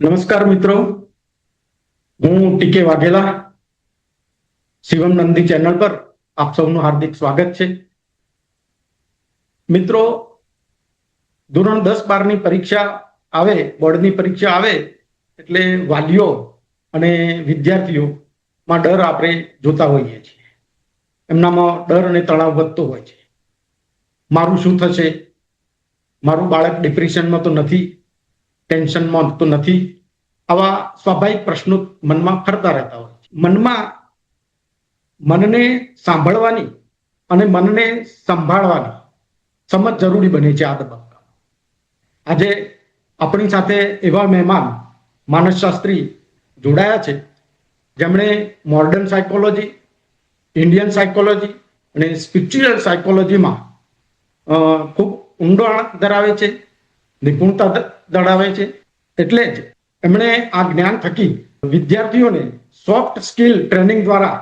નમસ્કાર મિત્રો, હું ટીકે વાઘેલા શિવમ નંદી ચેનલ પર આપ સૌનું હાર્દિક સ્વાગત છે. મિત્રો, ધોરણ 10-12ની પરીક્ષા આવે, બોર્ડની પરીક્ષા આવે એટલે વાલીઓ અને વિદ્યાર્થીઓમાં ડર આપણે જોતા હોઈએ છીએ. એમનામાં ડર અને તણાવ વધતો હોય છે. મારું શું થશે? મારું બાળક ડિપ્રેશનમાં તો નથી, ટેન્શનમાં તો નથી? આવા સ્વાભાવિક પ્રશ્નો મનમાં ફરતા રહેતા હોય છે. મનને સાંભળવાની અને મનને સંભાળવાની સમજ જરૂરી બને છે આ તબક્કામાં. આજે આપણી સાથે એવા મહેમાન માનસશાસ્ત્રી જોડાયા છે જેમણે મોડર્ન સાયકોલોજી, ઇન્ડિયન સાયકોલોજી અને સ્પિરિચ્યુઅલ સાયકોલોજીમાં ખૂબ ઊંડાણ ધરાવે છે, નિપુણતા ધરાવે છે. એટલે જ એમણે આ જ્ઞાન થકી વિદ્યાર્થીઓને સોફ્ટ સ્કિલ ટ્રેનિંગ દ્વારા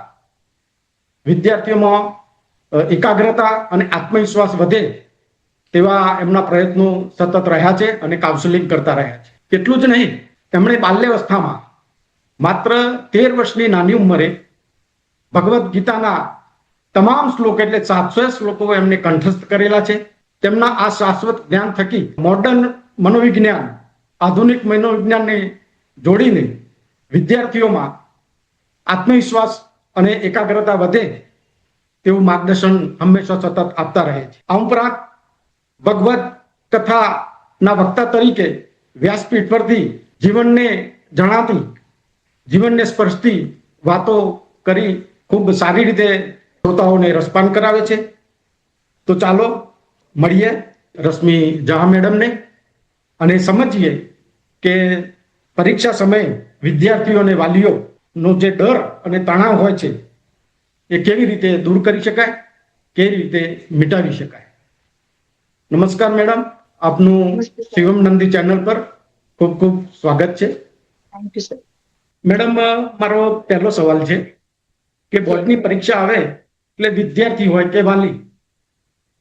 વિદ્યાર્થીઓમાં એકાગ્રતા અને આત્મવિશ્વાસ વધે તેવા એમના પ્રયત્નો સતત રહ્યા છે અને કાઉન્સેલિંગ કરતા રહ્યા છે. એટલું જ નહીં, એમણે બાલ્યાવસ્થામાં માત્ર 13 વર્ષની નાની ઉંમરે ભગવદ્ ગીતાના તમામ શ્લોક એટલે 700 શ્લોકો એમને કંઠસ્થ કરેલા છે. તેમના આ શાશ્વત જ્ઞાન થકી મોડર્ન મનોવિજ્ઞાન, આધુનિક મનોવિજ્ઞાનને જોડીને વિદ્યાર્થીઓમાં આત્મવિશ્વાસ અને એકાગ્રતા વધે તેવું માર્ગદર્શન હંમેશા સતત આપતા રહે છે. આ ઉપરાંત ભગવદ્ કથાના વક્તા તરીકે વ્યાસપીઠ પરથી જીવનને જણાતી, જીવનને સ્પર્શતી વાતો કરી ખૂબ સારી રીતે શ્રોતાઓને રસપાન કરાવે છે. તો ચાલો મળીએ રશ્મિ ઝા મેડમને અને સમજીએ કે પરીક્ષા સમયે વિદ્યાર્થીઓ અને વાલીઓનો જે ડર અને તણાવ હોય છે એ કેવી રીતે દૂર કરી શકાય, કેવી રીતે મિટાવી શકાય. નમસ્કાર મેડમ, આપનું શિવમ નંદી ચેનલ પર ખૂબ ખૂબ સ્વાગત છે. મેડમ, મારો પહેલો સવાલ છે કે બોર્ડની પરીક્ષા આવે એટલે વિદ્યાર્થી હોય કે વાલી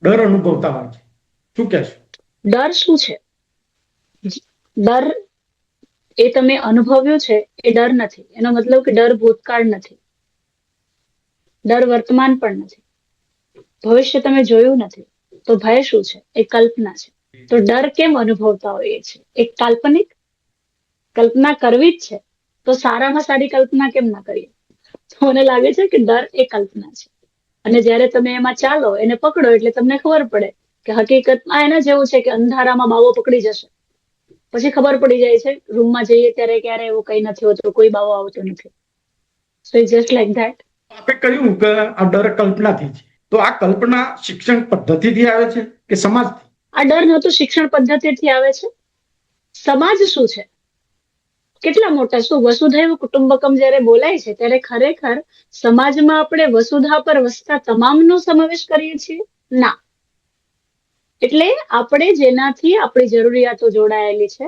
ડર અનુભવતા હોય છે. શું કહેશો? ડર શું છે? ડર એ તમે અનુભવ્યો છે એ ડર નથી. એનો મતલબ કે ડર ભૂતકાળ નથી, ડર વર્તમાન પણ નથી, ભવિષ્ય તમે જોયું નથી. તો ભય શું છે? એ કલ્પના છે. તો ડર કેમ અનુભવતા હોઈએ છે? એક કાલ્પનિક કલ્પના કરવી જ છે તો સારામાં સારી કલ્પના કેમ ના કરીએ? તો મને લાગે છે કે ડર એ કલ્પના છે અને જ્યારે તમે એમાં ચાલો, એને પકડો એટલે તમને ખબર પડે કે હકીકતમાં એના જેવું છે કે અંધારામાં બાવો પકડી જશે, પછી ખબર પડી જાય છે રૂમમાં જઈએ ત્યારે ક્યારે એવું કઈ નથી હોતું, કોઈ બાવો આવતો નથી. So it's just like that. આપે કહ્યું કે આ ડર કલ્પનાથી છે, તો આ કલ્પના શિક્ષણ પદ્ધતિથી આવે છે કે સમાજથી? આ ડર ન તો શિક્ષણ પદ્ધતિથી આવે છે. સમાજ શું છે? કેટલા મોટા શું વસુધૈવ કુટુંબકમ જ્યારે બોલાય છે ત્યારે ખરેખર સમાજમાં આપણે વસુધા પર વસતા તમામનો સમાવેશ કરીએ છીએ? ના. એટલે આપણે જેનાથી આપણી જરૂરિયાતો જોડાયેલી છે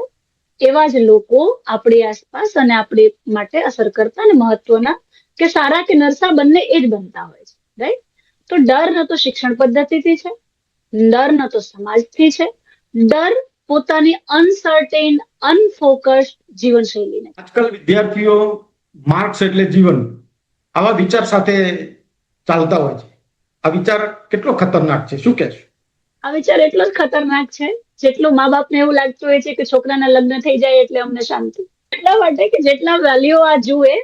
એવા જ લોકો આપણી આસપાસ અને આપણી માટે અસર કરતા અને મહત્વના કે સારા કે નરસા બંને એ જ બનતા હોય છે, રાઈટ? તો ડર ન તો શિક્ષણ પદ્ધતિથી છે, ડર ન તો સમાજથી છે, ડર પોતાની અનસર્ટેન, અનફોકસ્ડ જીવનશૈલીને. આજકાલ વિદ્યાર્થીઓ માર્ક્સ એટલે જીવન આવા વિચાર સાથે ચાલતા હોય છે. આ વિચાર કેટલો ખતરનાક છે? શું કહેશો? આ વિચાર એટલો જ ખતરનાક છે જેટલું મા બાપને એવું લાગતું હોય છે કે છોકરાના લગ્ન થઈ જાય એટલે અમને શાંતિ. એટલા માટે કે જેટલા વાલીઓ આ જુએ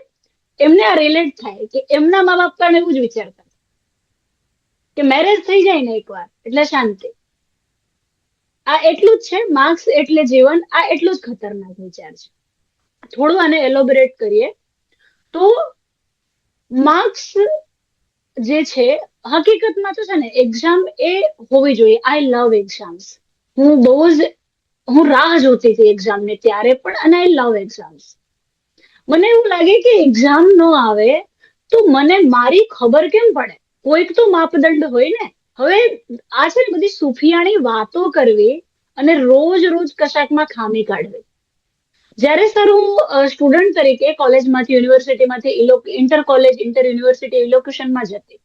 એમને આ રિલેટ થાય કે એમના મા બાપ પણ એવું જ વિચારતા કે મેરેજ થઈ જાય ને એકવાર એટલે શાંતિ. આ એટલું જ છે. માર્ક્સ એટલે જીવન, આ એટલું જ ખતરનાક વિચાર છે. થોડું આને એલોબરેટ કરીએ તો માર્ક્સ જે છે હકીકતમાં તો છે ને એક્ઝામ એ હોવી જોઈએ. આઈ લવ એક્ઝામ્સ. હું રાહ જોતી હતી એક્ઝામને ત્યારે પણ, અને આઈ લવ એક્ઝામ્સ. મને એવું લાગે કે એક્ઝામ નો આવે તો મને મારી ખબર કેમ પડે? કોઈક તો માપદંડ હોય ને. હવે આ છે ને બધી સુફિયાણી વાતો કરવી અને રોજ રોજ કશાકમાં ખામી કાઢવી. જ્યારે સર હું સ્ટુડન્ટ તરીકે કોલેજમાંથી, યુનિવર્સિટીમાંથી ઇન્ટર કોલેજ, ઇન્ટર યુનિવર્સિટી ઇલોક્યુશનમાં જતી,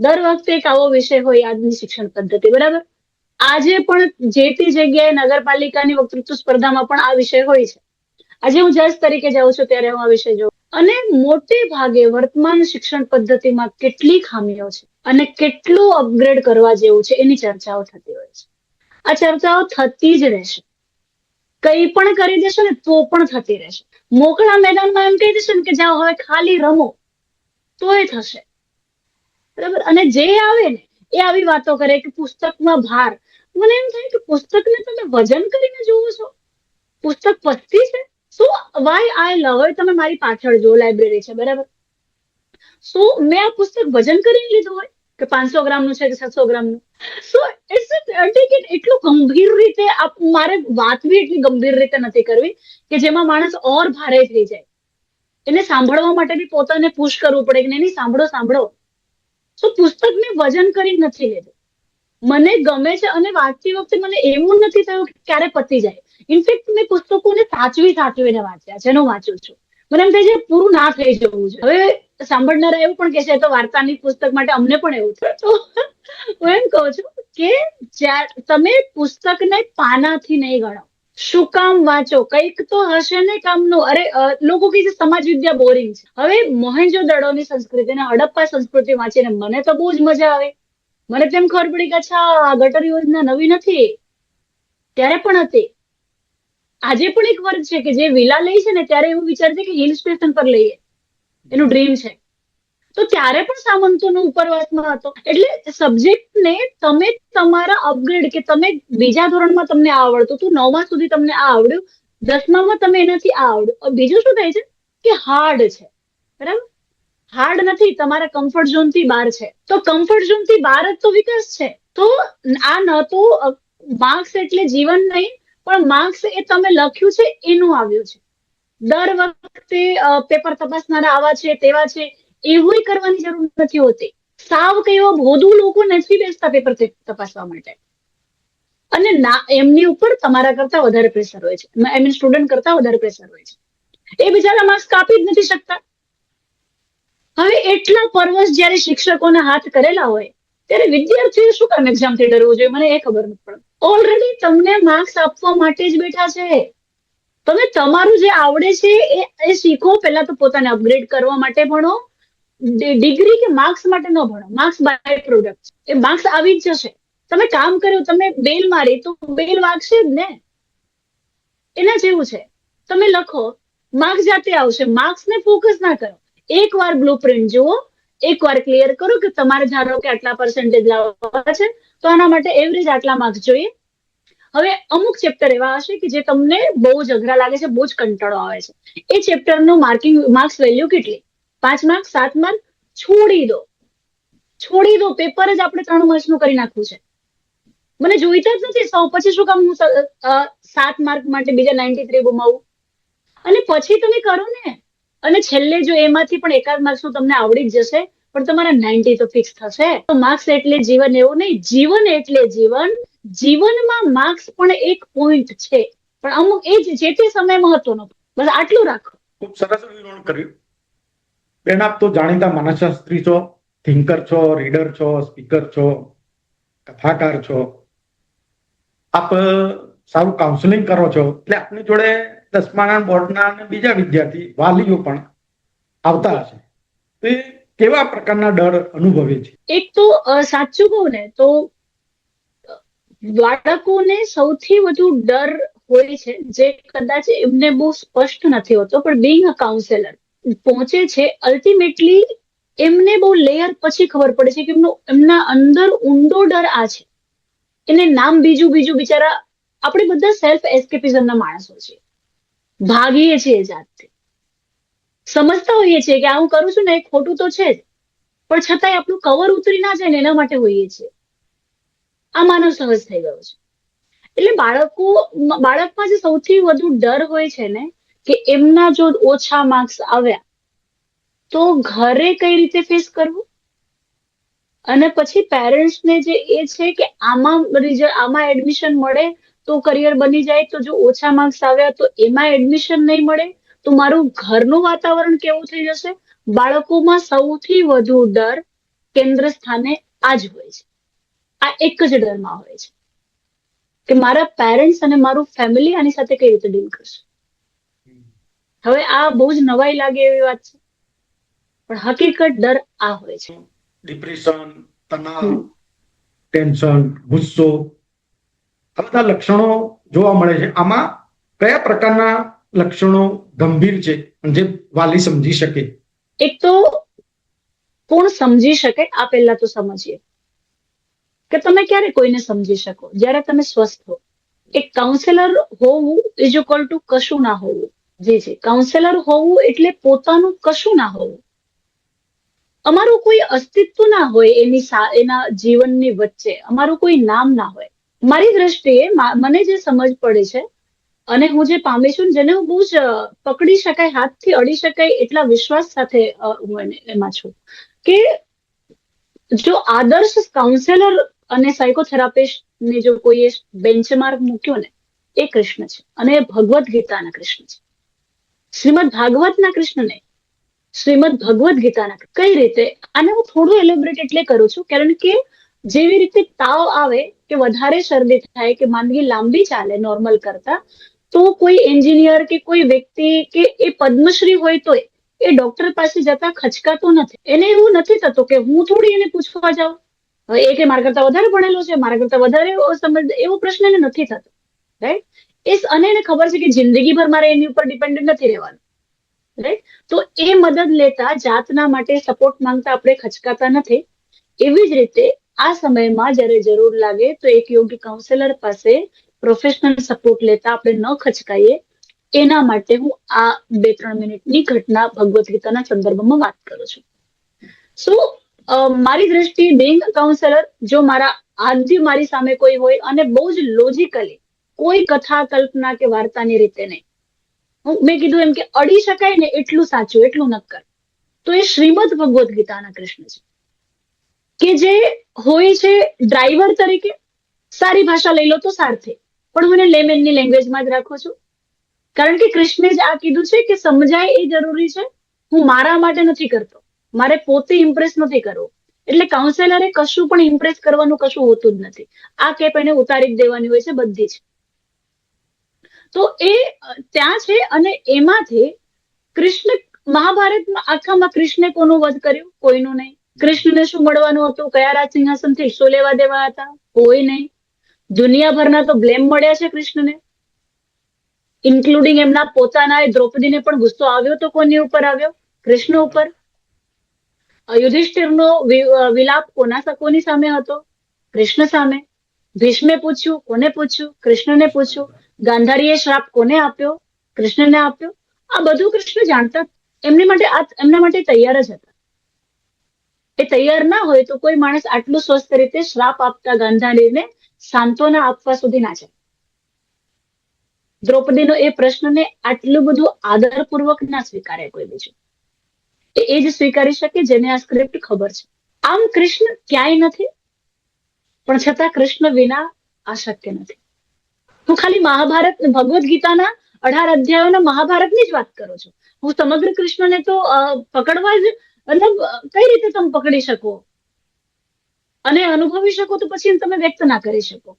દર વખતે એક આવો વિષય હોય આજની શિક્ષણ પદ્ધતિ, બરાબર? આજે પણ જે તે જગ્યાએ નગરપાલિકાની વક્તૃત્વ સ્પર્ધામાં પણ આ વિષય હોય છે. આજે હું જજ તરીકે જાઉં છું ત્યારે હું આ વિષય જોઉં. અને મોટે ભાગે વર્તમાન શિક્ષણ પદ્ધતિમાં કેટલી ખામીઓ છે અને કેટલું અપગ્રેડ કરવા જેવું છે એની ચર્ચાઓ થતી હોય છે. આ ચર્ચાઓ થતી જ રહેશે. કંઈ પણ કરી દેશો ને તો પણ થતી રહેશે. મોકળા મેદાનમાં એમ કહી દેશે ને કે જાઓ હવે ખાલી રમો તોય થશે. બરાબર. અને જે આવે ને એ આવી વાતો કરે કે પુસ્તકમાં ભાર. મને એમ થાય કે પુસ્તકને તમે વજન કરીને જુઓ છો? પુસ્તક પસ્તી છે? શું વાય આઈ લવ? હવે તમે મારી પાછળ જો લાઇબ્રેરી છે, બરાબર? શું મેં આ પુસ્તક વજન કરીને લીધું હોય કે 500 ગ્રામનું છે કે 600 ગ્રામનું? સો ઇટ્સ એટલું ગંભીર રીતે મારે વાત બી એટલી ગંભીર રીતે નથી કરવી કે જેમાં માણસ ઓર ભારે થઈ જાય. એને સાંભળવા માટે બી પોતાને પુશ કરવું પડે કે નહીં સાંભળો. તો પુસ્તકને વજન કરી નથી લીધું. મને ગમે છે અને વાંચતી વખતે મને એવું નથી થયું કે ક્યારે પતી જાય. ઇનફેક્ટ મેં પુસ્તકોને સાચવીને વાંચ્યા છે, હું વાંચું છું. મને એમ થાય છે પૂરું ના થઈ જવું છે. હવે સાંભળનારા એવું પણ કે છે તો વાર્તાની પુસ્તક માટે અમને પણ એવું થયું. તો હું એમ કહું છું કે તમે પુસ્તકને પાનાથી નહીં ગણો. શું કામ વાંચો? કંઈક તો હશે ને કામનું. અરે લોકો કહે છે સમાજ વિદ્યા બોરિંગ છે. હવે મોહેન્જો દડોની સંસ્કૃતિ અને હડપ્પા સંસ્કૃતિ વાંચીને મને તો બહુ જ મજા આવે. મને તેમ ખબર પડી કે અચ્છા ગટર યોજના નવી નથી, ત્યારે પણ હતી. આજે પણ એક વર્ગ છે કે જે વિલા લે છે ને ત્યારે એવું વિચારે છે કે હિલ સ્ટેશન પર લઈએ, એનું ડ્રીમ છે. તો ત્યારે પણ સામંતોનો ઉપરવાસમાં હતો. એટલે સબ્જેક્ટને તમે તમારા અપગ્રેડ કે તમે બીજા ધોરણમાં તમને આ આવડતું હતું, 9મા સુધી તમને આ આવડ્યું, 10મામાં તમે એનાથી આ આવડ્યું. બીજું શું થાય છે કે હાર્ડ છે, બરાબર? હાર્ડ નથી, તમારા કમ્ફર્ટ ઝોન થી બહાર છે. તો કમ્ફર્ટ ઝોન થી બહાર જ તો વિકાસ છે. તો આ ન તો માર્ક્સ એટલે જીવન નહીં, પણ માર્ક્સ એ તમે લખ્યું છે એનું આવ્યું છે. દર વખતે પેપર તપાસનારા આવા છે તેવા છે એવું કરવાની જરૂર નથી હોતી. સાવ કઈ ભોદું લોકો નથી બેસતા પેપર તપાસવા માટે. અને ના એમની ઉપર તમારા કરતા વધારે પ્રેશર હોય છે, આઈ મીન સ્ટુડન્ટ કરતા વધારે પ્રેશર હોય છે. એ બિચારા માર્ક્સ કાપી જ નથી શકતા. હવે એટલા પરવશ જયારે શિક્ષકોને હાથ કરેલા હોય ત્યારે વિદ્યાર્થીઓ શું કામ એક્ઝામ થી ડરવું જોઈએ? મને એ ખબર નથી પડતી. ઓલરેડી તમને માર્ક્સ આપવા માટે જ બેઠા છે. તમે તમારું જે આવડે છે એ શીખો. પહેલા તો પોતાને અપગ્રેડ કરવા માટે ભણો. ડિગ્રી કે માર્ક્સ માટે ન ભણો. માર્ક્સ બાય પ્રોડક્ટ છે. એ માર્ક્સ આવી જ જશે. તમે કામ કર્યું, તમે બેલ મારી તો બેલ વાગશે જ ને. એના જેવું છે. તમે લખો, માર્ક્સ જાતે આવશે. માર્ક્સ ને ફોકસ ના કરો. એકવાર બ્લુપ્રિન્ટ જુઓ, એકવાર ક્લિયર કરો કે તમારે ધારો કે આટલા પર્સન્ટેજ લાવવા છે તો આના માટે એવરેજ આટલા માર્ક્સ જોઈએ. હવે અમુક ચેપ્ટર એવા હશે કે જે તમને બહુ જ અઘરા લાગે છે, બહુ જ કંટાળો આવે છે. એ ચેપ્ટરનું માર્ક્સ વેલ્યુ કેટલી? 5 માર્ક, 7 માર્ક? છોડી દો. પેપર જ આપણે 3 માર્ક્સનું કરી નાખવું છે. મને જોઈતા જ નથી 100. પછી શું કામ હું 7 માર્ક માટે બીજા 93 ગુમાવું? અને પછી તમે કરો ને, અને છેલ્લે જો એમાંથી પણ એકાદ માર્ક્સનું તમને આવડી જ જશે, પણ તમારા 90 તો ફિક્સ થશે. તો માર્ક્સ એટલે જીવન એવું નહીં. જીવન એટલે જીવન. જીવનમાં માર્ક્સ પણ એક પોઈન્ટ છે, પણ અમુક એ જે તે સમય મહત્વનો. બસ આટલું રાખો. ખૂબ સરસ વિવરણ કર્યું બેન. આપ તો જાણીતા માનસશાસ્ત્રી છો, થિંકર છો, રીડર છો, સ્પીકર છો, કથાકાર છો. આપ સારું કાઉન્સેલિંગ કરો છો, એટલે આપની જોડે 10મા બોર્ડના અને બીજા વિદ્યાર્થી વાલીઓ પણ આવતા હશે. તો એ કેવા પ્રકારના ડર અનુભવે છે? એક તો સાચું કહું ને તો બાળકોને સૌથી વધુ ડર હોય છે, જે કદાચ એમને બહુ સ્પષ્ટ નથી હોતો, પણ બીંગ અ કાઉન્સેલર પહોંચે છે અલ્ટિમેટલી એમને બહુ લેયર પછી ખબર પડે છે કે એમના અંદર ઊંડો ડર આ છે. એને નામ બીજું બિચારા. આપણે બધા સેલ્ફ એસ્કેપિઝમના માણસો છીએ, ભાગીએ છીએ જાતથી. સમજતા હોઈએ છીએ કે આ હું કરું છું ને એ ખોટું તો છે જ, પણ છતાંય આપણું કવર ઉતરી ના જાય ને એના માટે હોઈએ છીએ. આ માનવ સહજ થઈ ગયો છે. એટલે બાળકમાં જે સૌથી વધુ ડર હોય છે ને કે એમના જો ઓછા માર્ક્સ આવ્યા તો ઘરે કઈ રીતે ફેસ કરવું, અને પછી પેરેન્ટ્સને જે એ છે કે આમાં એડમિશન મળે તો કરિયર બની જાય, તો જો ઓછા માર્ક્સ આવ્યા તો એમાં એડમિશન નહીં મળે તો મારું ઘરનું વાતાવરણ કેવું થઈ જશે. બાળકોમાં સૌથી વધુ ડર કેન્દ્ર સ્થાને આ જ હોય છે. આ એક જ ડરમાં હોય છે કે મારા પેરેન્ટ્સ અને મારું ફેમિલી આની સાથે કઈ રીતે ડીલ કરશે. હવે આ બહુ જ નવાઈ લાગે એવી વાત છે, પણ હકીકત ડર આ હોય છે. ડિપ્રેશન, તણાવ, ટેન્શન, ગુસ્સો, આ બધા લક્ષણો જોવા મળે છે. આમાં કયા પ્રકારના લક્ષણો ગંભીર છે જે વાલી સમજી શકે? એક તો કોણ સમજી શકે આ પહેલા તો સમજીએ કે તમે ક્યારે કોઈને સમજી શકો? જ્યારે તમે સ્વસ્થ હો. એક કાઉન્સેલર હોવું ઇઝ ઇક્વલ ટુ કશું ના હોવું. જી કાઉન્સેલર હોવું એટલે પોતાનું કશું ના હોવું, અમારું કોઈ અસ્તિત્વ ના હોય એના જીવનની વચ્ચે, અમારું કોઈ નામ ના હોય. મારી દ્રષ્ટિએ મને જે સમજ પડે છે અને હું જે પામી છું, જેને હું બહુ જ પકડી શકાય, હાથથી અડી શકાય એટલા વિશ્વાસ સાથે હું એમાં છું કે જો આદર્શ કાઉન્સેલર અને સાયકોથેરાપિસ્ટ ને જો કોઈએ બેન્ચમાર્ક મૂક્યો ને, એ કૃષ્ણ છે અને એ ભગવદ્ ગીતાના કૃષ્ણ છે. શ્રીમદ ભાગવતના કૃષ્ણ ને, શ્રીમદ ભગવદ્ ગીતાના. કઈ રીતે? આને હું થોડું એલિબ્રેટ એટલે કરું છું કારણ કે જેવી રીતે તાવ આવે કે વધારે શરદી થાય કે માંદગી લાંબી ચાલે નોર્મલ કરતા, તો કોઈ એન્જિનિયર કે કોઈ વ્યક્તિ કે એ પદ્મશ્રી હોય તો એ ડોક્ટર પાસે જતા ખચકાતો નથી. એને એવું નથી થતું કે હું થોડી એને પૂછવા જાઉં, હવે એ કે મારા કરતા વધારે ભણેલો છે, મારા કરતા વધારે સમજ, એવો પ્રશ્ન એને નથી થતો. રાઈટ? અને એને ખબર છે કે જિંદગીભર મારે એની ઉપર ડિપેન્ડન્ટ નથી રહેવાનું. રાઈટ? તો એ મદદ લેતા, જાતના માટે સપોર્ટ માંગતા આપણે ખચકાતા નથી. એવી જ રીતે આ સમયમાં જ્યારે જરૂર લાગે તો એક યોગ્ય કાઉન્સેલર પાસે પ્રોફેશનલ સપોર્ટ લેતા આપણે ન ખચકાઈએ, એના માટે હું આ 2-3 મિનિટની ઘટના ભગવદ્ ગીતાના સંદર્ભમાં વાત કરું છું. સો મારી દ્રષ્ટિએ બિંગ કાઉન્સેલર, જો મારી સામે કોઈ હોય અને બહુ જ લોજિકલી, કોઈ કથા કલ્પના કે વાર્તાની રીતે નહીં, મેં કીધું એમ કે અડી શકાય ને એટલું સાચું, એટલું નક્કર, તો એ શ્રીમદ ભગવદ્ ગીતાના કૃષ્ણ છે કે જે હોય છે ડ્રાઈવર તરીકે. સારી ભાષા લઈ લો તો સારથે, પણ હું એને લેમેનની લેંગ્વેજમાં જ રાખું છું કારણ કે કૃષ્ણે જ આ કીધું છે કે સમજાય એ જરૂરી છે. હું મારા માટે નથી કરતો, મારે પોતે ઇમ્પ્રેસ નથી કરવો. એટલે કાઉન્સેલરે કશું પણ ઇમ્પ્રેસ કરવાનું કશું હોતું જ નથી. આ કેપ એને ઉતારી જ દેવાની હોય છે બધી જ. તો એ ત્યાં છે અને એમાંથી કૃષ્ણ, મહાભારતમાં આખામાં કૃષ્ણે કોનું વધ કર્યું? કોઈનું નહીં. કૃષ્ણને શું મળવાનું હતું? કયા રાજ સિંહાસનથી શું લેવા દેવા હતા? કોઈ નહીં. દુનિયાભરના તો બ્લેમ મળ્યા છે કૃષ્ણને, ઇન્ક્લુડિંગ એમના પોતાના. દ્રૌપદીને પણ ગુસ્સો આવ્યો તો કોની ઉપર આવ્યો? કૃષ્ણ ઉપર. યુધિષ્ઠિરનો વિલાપ કોની સામે હતો? કૃષ્ણ સામે. ભીષ્મે પૂછ્યું, કોને પૂછ્યું? કૃષ્ણને પૂછ્યું. ગાંધારીએ શ્રાપ કોને આપ્યો? કૃષ્ણને આપ્યો. આ બધું કૃષ્ણ જાણતા, એમના માટે તૈયાર જ હતા. એ તૈયાર ના હોય તો કોઈ માણસ આટલું સ્વસ્થ રીતે શ્રાપ આપતા ગાંધારીને સાંત્વના આપવા સુધી ના જાય. દ્રૌપદીનો એ પ્રશ્નને આટલું બધું આદરપૂર્વક ના સ્વીકારે કોઈ બીજું. એ જ સ્વીકારી શકે જેને આ સ્ક્રિપ્ટ ખબર છે. આમ કૃષ્ણ ક્યાંય નથી, પણ છતાં કૃષ્ણ વિના આ શક્ય નથી. હું ખાલી મહાભારત, ભગવદ્ ગીતાના 18 અધ્યાયોના મહાભારતની જ વાત કરું છું. હું સમગ્ર કૃષ્ણને તો પકડવા જ, મતલબ કઈ રીતે તમે પકડી શકો અને અનુભવી શકો તો પછી તમે વ્યક્ત ના કરી શકો.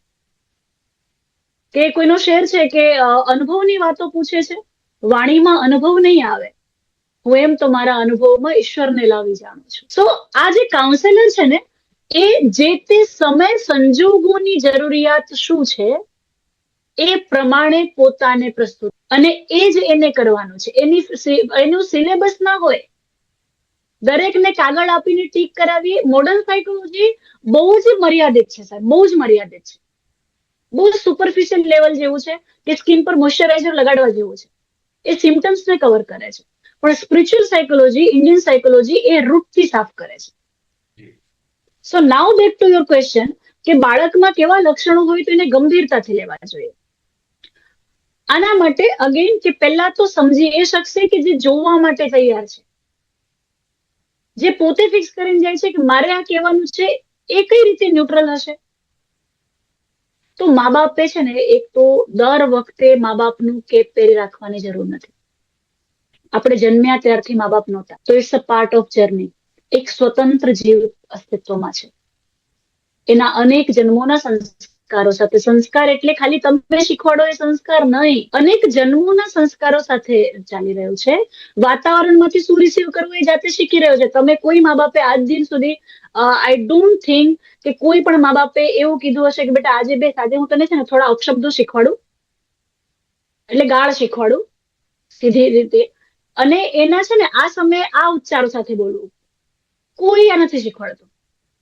કે કોઈનો શેર છે કે અનુભવની વાતો પૂછે છે, વાણીમાં અનુભવ નહીં આવે, હું એમ તો મારા અનુભવમાં ઈશ્વરને લાવી જાણું છું. સો આ જે કાઉન્સેલર છે ને, એ જે તે સમય સંજોગોની જરૂરિયાત શું છે એ પ્રમાણે પોતાને પ્રસ્તુત, અને એ જ એને કરવાનું છે. એનું સિલેબસ ના હોય, દરેકને કાગળ આપીને ટીક કરાવીએ. મોડર્ન સાયકોલોજી બહુ જ મર્યાદિત છે સાહેબ, બહુ જ મર્યાદિત છે. બહુ જ સુપરફિશિયલ લેવલ જેવું છે કે સ્કિન પર મોઇશ્ચરાઇઝર લગાડવા જેવું છે. એ સિમ્ટમ્સને કવર કરે છે, પણ સ્પિરિચ્યુઅલ સાયકોલોજી, ઇન્ડિયન સાયકોલોજી એ રૂટથી સાફ કરે છે. સો નાઉ બેક ટુ યોર ક્વેશ્ચન કે બાળકમાં કેવા લક્ષણો હોય તો એને ગંભીરતાથી લેવા જોઈએ. આના માટે અગેન કે પહેલા તો સમજી એ શકશે કે જે જોવા માટે તૈયાર છે, જે પોતે ફિક્સ કરીને જાય છે કે મારે આ કહેવાનું છે, એ કઈ રીતે ન્યુટ્રલ હશે? તો મા બાપે છે ને, એક તો દર વખતે મા બાપનું કેપ પહેરી રાખવાની જરૂર નથી. આપણે જન્મ્યા ત્યારથી મા બાપ નહોતા, તો it's a part of journey. એક સ્વતંત્ર જીવ અસ્તિત્વમાં છે, એના અનેક જન્મોના સંસ્કાર સંસ્કારો સાથે. સંસ્કાર એટલે ખાલી તમે શીખવાડો એ સંસ્કાર નહીં, અનેક જન્મોના સંસ્કારો સાથે ચાલી રહ્યું છે. વાતાવરણમાંથી શું રિસીવ કરવું એ જાતે શીખી રહ્યો છે. તમે કોઈ મા બાપે આજ દિન સુધી આઈ ડોન્ટ થિંક કે કોઈ પણ મા બાપે એવું કીધું હશે કે બેટા આજે બે સાથે હું તને છે ને થોડા અપશબ્દો શીખવાડું, એટલે ગાળ શીખવાડું સીધી રીતે, અને એના છે ને આ સમયે આ ઉચ્ચારો સાથે બોલવું. કોઈ આ નથી શીખવાડતું,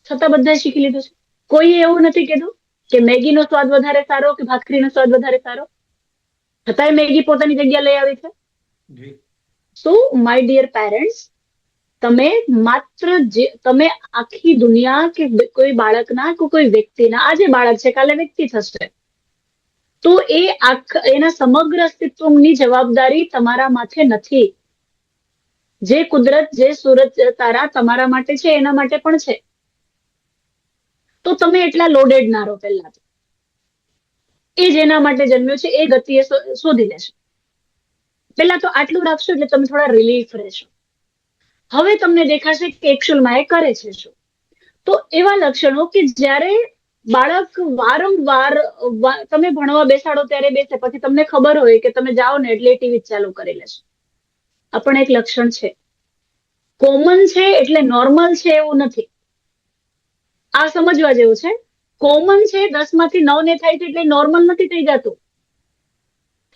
છતાં બધાએ શીખી લીધું છે. કોઈ એવું નથી કીધું કે મેગીનો સ્વાદ વધારે સારો કે ભાખરીનો સ્વાદ વધારે સારો, છતાંય મેગી પોતાની જગ્યા લઈ આવી છે. સો માય ડિયર પેરેન્ટ્સ, તમે માત્ર તમે આખી દુનિયા કે કોઈ બાળકના કે કોઈ વ્યક્તિના, આજે બાળક છે કાલે વ્યક્તિ થશે, તો એના સમગ્ર અસ્તિત્વની જવાબદારી તમારા માથે નથી. જે કુદરત, જે સૂરજ તારા તમારા માટે છે એના માટે પણ છે. તો તમે એટલા લોડેડ ના રહો. પહેલા તો એ જેના માટે જન્મ્યો છે એ ગતિએ શોધી લેશે. પહેલા તો આટલું રાખશો એટલે તમે થોડા રિલીફ રહેશો. હવે તમને દેખાશે કે એકચ્યુઅલમાં એ કરે છે શું. તો એવા લક્ષણો કે જ્યારે બાળક વારંવાર તમે ભણવા બેસાડો ત્યારે બેસે, પછી તમને ખબર હોય કે તમે જાઓ ને એટલે ટીવી ચાલુ કરી લેશે. આ પણ એક લક્ષણ છે. કોમન છે એટલે નોર્મલ છે એવું નથી. આ સમજવા જેવું છે. કોમન છે 10 માંથી 9 ને થાય છે એટલે નોર્મલ નથી થઈ જતું.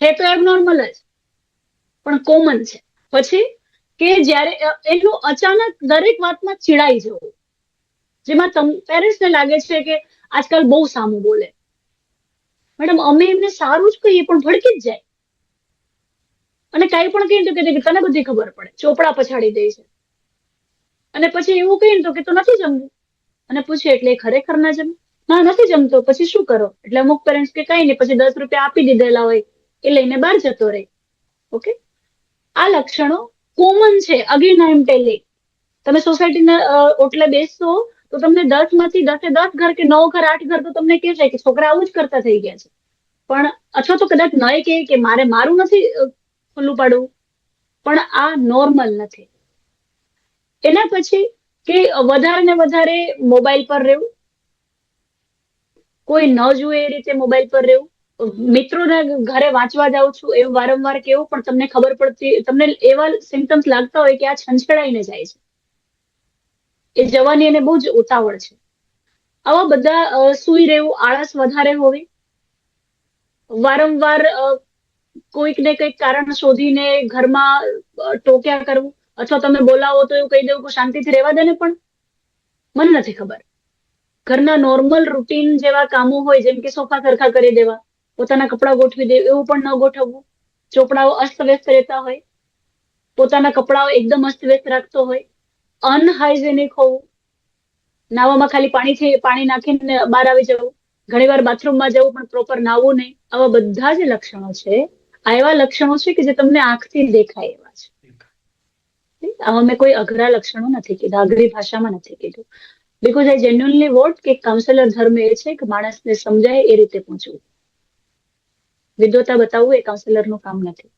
છે તો એબનોર્મલ જ, પણ કોમન છે. પછી કે જ્યારે એનું અચાનક દરેક વાતમાં ચીડાઈ જવું, જેમાં પેરેન્ટ્સને લાગે છે કે આજકાલ બહુ સામું બોલે. મેડમ અમે એમને સારું જ કહીએ પણ ભડકી જ જાય, અને કાંઈ પણ કહીએ તો કે તને બધી ખબર પડે, ચોપડા પછાડી દે છે. અને પછી એવું કહીએ તો કે તું નથી જમવું, અને પૂછે એટલે ખરેખર ના જમે, ના નથી જમતો. પછી શું કરો? એટલે અમુક પેરેન્ટ્સ કે કઈ નહીં, પછી 10 રૂપિયા આપી દીધેલા હોય એ લઈને બહાર જતો રહે. ઓકે, આ લક્ષણો કોમન છે. અગેન આઈ એમ ટેલિંગ, તમે સોસાયટીના ઓટલે બેસશો તો તમને 10 માંથી 10 ઘર કે 9 ઘર 8 ઘર તો તમને કહેશે કે છોકરા આવું જ કરતા થઈ ગયા છે. પણ અથવા તો કદાચ નહીં કે મારું નથી ખુલ્લું પાડવું, પણ આ નોર્મલ નથી. એના પછી કે વધારે ને વધારે મોબાઈલ પર રહેવું, કોઈ ન જુએ એ રીતે મોબાઈલ પર રહેવું. મિત્રોના ઘરે વાંચવા જાઉં છું એવું વારંવાર કેવું, પણ તમને ખબર પડતી, તમને એવા સિમ્ટમ્સ લાગતા હોય કે આ છંછેડાઈને જાય છે, એ જવાની એને બહુ જ ઉતાવળ છે. આવા બધા સૂઈ રહેવું, આળસ વધારે હોવી, વારંવાર કોઈક ને કંઈક કારણ શોધીને ઘરમાં ટોક્યા કરવું, અથવા તમે બોલાવો તો એવું કહી દેવું કે શાંતિથી રહેવા દે ને, પણ મને નથી ખબર. ઘરના નોર્મલ રૂટીન જેવા કામો હોય, જેમ કે સોફા સરખા કરી દેવા, પોતાના કપડા ગોઠવી દે, એવું પણ ન ગોઠવવું. ચોપડાઓ અસ્તવ્યસ્ત રહેતા હોય, પોતાના કપડાઓ એકદમ અસ્તવ્યસ્ત રાખતો હોય, અનહાઇજેનિક હોવું, નાવામાં ખાલી પાણી નાખીને બહાર આવી જવું, ઘણીવાર બાથરૂમમાં જવું પણ પ્રોપર નાવું નહીં. આવા બધા જે લક્ષણો છે, આ એવા લક્ષણો છે કે જે તમને આંખથી દેખાય એવા છે. આમાં મેં કોઈ અઘરા લક્ષણો નથી કીધા, અઘરી ભાષામાં નથી કીધું. બીકોઝ આઈ જેન્યુઅનલી વોન્ટ કે કાઉન્સેલર ધર્મ એ છે કે માણસને સમજાય એ રીતે પૂછવું. વિદ્વતા બતાવવું એ કાઉન્સેલરનું કામ નથી.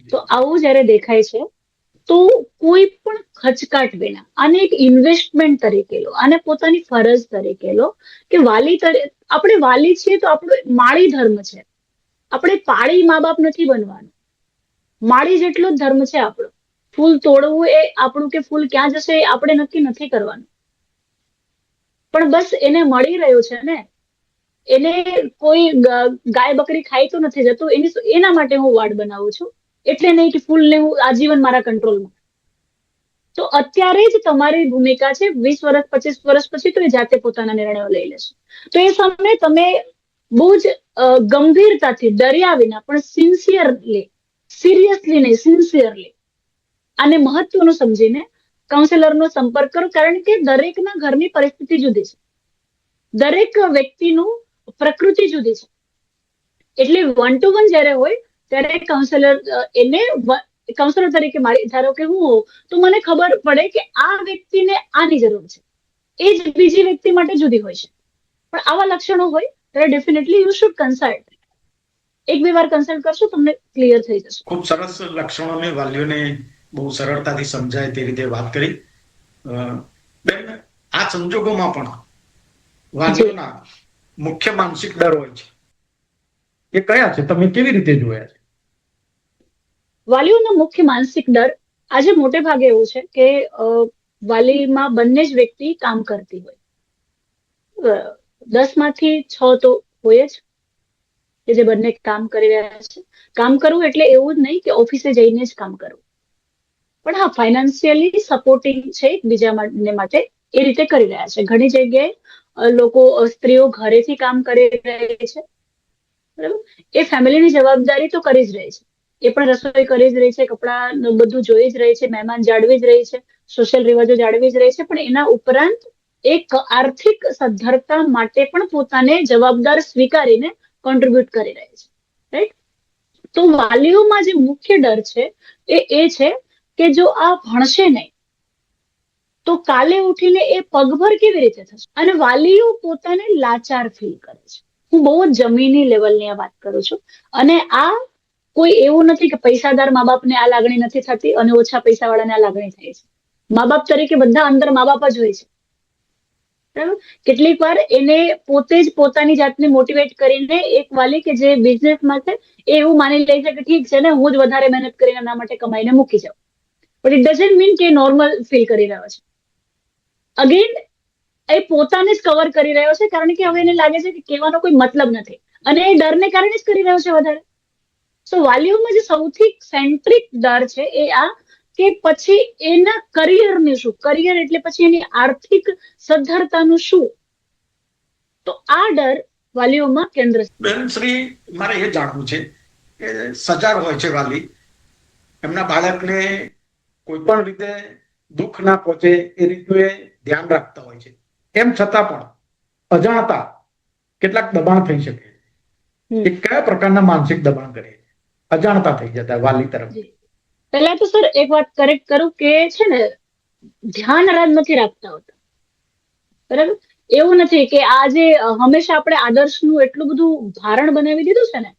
તો આવું જયારે દેખાય છે તો કોઈ પણ ખચકાટ વિના આને એક ઇન્વેસ્ટમેન્ટ તરીકે લો, આને પોતાની ફરજ તરીકે લો કે આપણે વાલી છીએ તો આપણો માળી ધર્મ છે. આપણે પાળી મા બાપ નથી બનવાનું, માળી જેટલો જ ધર્મ છે આપણો. ફૂલ તોડવું એ આપણું, કે ફૂલ ક્યાં જશે એ આપણે નક્કી નથી કરવાનું, પણ બસ એને મળી રહ્યું છે ને, એને કોઈ ગાય બકરી ખાઈ તો નથી જતું, એના માટે હું વાડ બનાવું છું. એટલે નહીં કે ફૂલને હું આજીવન મારા કંટ્રોલમાં. તો અત્યારે જ તમારી ભૂમિકા છે. 20 વર્ષ 25 વર્ષ પછી તો એ જાતે પોતાના નિર્ણયો લઈ લેશે. તો એ સમયે તમે બહુ જ ગંભીરતાથી, ડર્યા વિના, પણ સિરિયસલી નહીં, સિન્સિયરલી આને મહત્વનું સમજીને કાઉન્સેલરનો સંપર્ક કરો. કારણ કે દરેકના ઘરની પરિસ્થિતિ જુદી છે, દરેક વ્યક્તિનું પ્રકૃતિ જુદી છે. એટલે 1 to 1 જ્યારે હોય ત્યારે કાઉન્સેલર તરીકે ધારો કે હું હોઉં તો મને ખબર પડે કે આ વ્યક્તિને આની જરૂર છે, એ જ બીજી વ્યક્તિ માટે જુદી હોય છે. પણ આવા લક્ષણો હોય ત્યારે ડેફિનેટલી યુ શુડ કન્સલ્ટ. 1-2 વાર કન્સલ્ટ કરશો તમને ક્લિયર થઈ જશે. ખૂબ સરસ લક્ષણોને, વાલીઓને બહુ સરળતાથી સમજાય તે રીતે વાત કરી. બેન, આ સંજોગોમાં પણ વાલીઓના મુખ્ય માનસિક ડર હોય છે એ કયા છે, તમે કેવી રીતે જોયા છે? વાલીઓનો મુખ્ય માનસિક ડર આજે મોટે ભાગે એવું છે કે વાલીમાં બંને જ વ્યક્તિ કામ કરતી હોય. 10માંથી 6 તો હોય જ કે જે બંને કામ કરી રહ્યા છે. કામ કરવું એટલે એવું જ નહીં કે ઓફિસે જઈને જ કામ કરવું, પણ હા, ફાઇનાન્શિયલી સપોર્ટિંગ છે એકબીજા માટે એ રીતે કરી રહ્યા છે. ઘણી જગ્યાએ લોકો સ્ત્રીઓ ઘરેથી કામ કરી રહી છે, બરાબર. એ ફેમિલીની જવાબદારી તો કરી જ રહી છે, એ પણ રસોઈ કરી જ રહી છે, કપડાં બધું જોઈ જ રહી છે, મહેમાન જાળવી જ રહી છે, સોશિયલ રિવાજો જાળવી જ રહી છે, પણ એના ઉપરાંત એક આર્થિક સદ્ધરતા માટે પણ પોતાને જવાબદાર સ્વીકારીને કોન્ટ્રીબ્યુટ કરી રહી છે, રાઈટ. તો વાલીઓમાં જે મુખ્ય ડર છે એ છે કે જો આ ભણશે નહીં તો કાલે ઉઠીને એ પગભર કેવી રીતે થશે, અને વાલીઓ પોતાને લાચાર ફીલ કરે છે. હું બહુ જ જમીની લેવલની આ વાત કરું છું, અને આ કોઈ એવું નથી કે પૈસાદાર મા બાપને આ લાગણી નથી થતી અને ઓછા પૈસાવાળાને આ લાગણી થાય છે. મા બાપ તરીકે બધા અંદર મા બાપ જ હોય છે, બરાબર. કેટલીક વાર એને પોતે જ પોતાની જાતને મોટિવેટ કરીને એક વાલી કે જે બિઝનેસમાં છે એ એવું માની લે છે કે ઠીક છે ને, હું જ વધારે મહેનત કરીને એના માટે કમાઈને મૂકી જાઉં, બટ ઇટ ડઝન્ટ મીન કે નોર્મલ ફીલ કરી રહ્યો છે. અગેન એ પોતાને જ કવર કરી રહ્યો છે, કારણ કે હવે એને લાગે છે કે કહેવાનો કોઈ મતલબ નથી, અને એ ડરને કારણે જ કરી રહ્યો છે વધારે. સો વાલીઓમાં જે સૌથી સેન્ટ્રિક ડર છે એ આ કે પછી એના કરિયરનું શું, કરિયર એટલે પછી એની આર્થિક સદ્ધરતાનું શું. તો આ ડર વાલીઓમાં કેન્દ્ર. બેન શ્રી, મારે એ જાણવું છે કે સજાગ હોય છે વાલી, એમના બાળકને કોઈ પણ રીતે દુઃખ ના પહોંચે એ રીતનું એ ધ્યાન રાખતા હોય છે, એમ છતાં પણ અજાણતા કેટલાક દબાણ થઈ શકે. એ કયા પ્રકારના માનસિક દબાણ કરે, અજાણતા થઈ જતા વાલી તરફ? પહેલા તો સર એક વાત કરેક્ટ કરું કે છે ને, ધ્યાન નથી રાખતા હોતા, બરાબર. એવું નથી કે આજે હંમેશા આપણે આદર્શનું એટલું બધું ભારણ બનાવી દીધું છે ને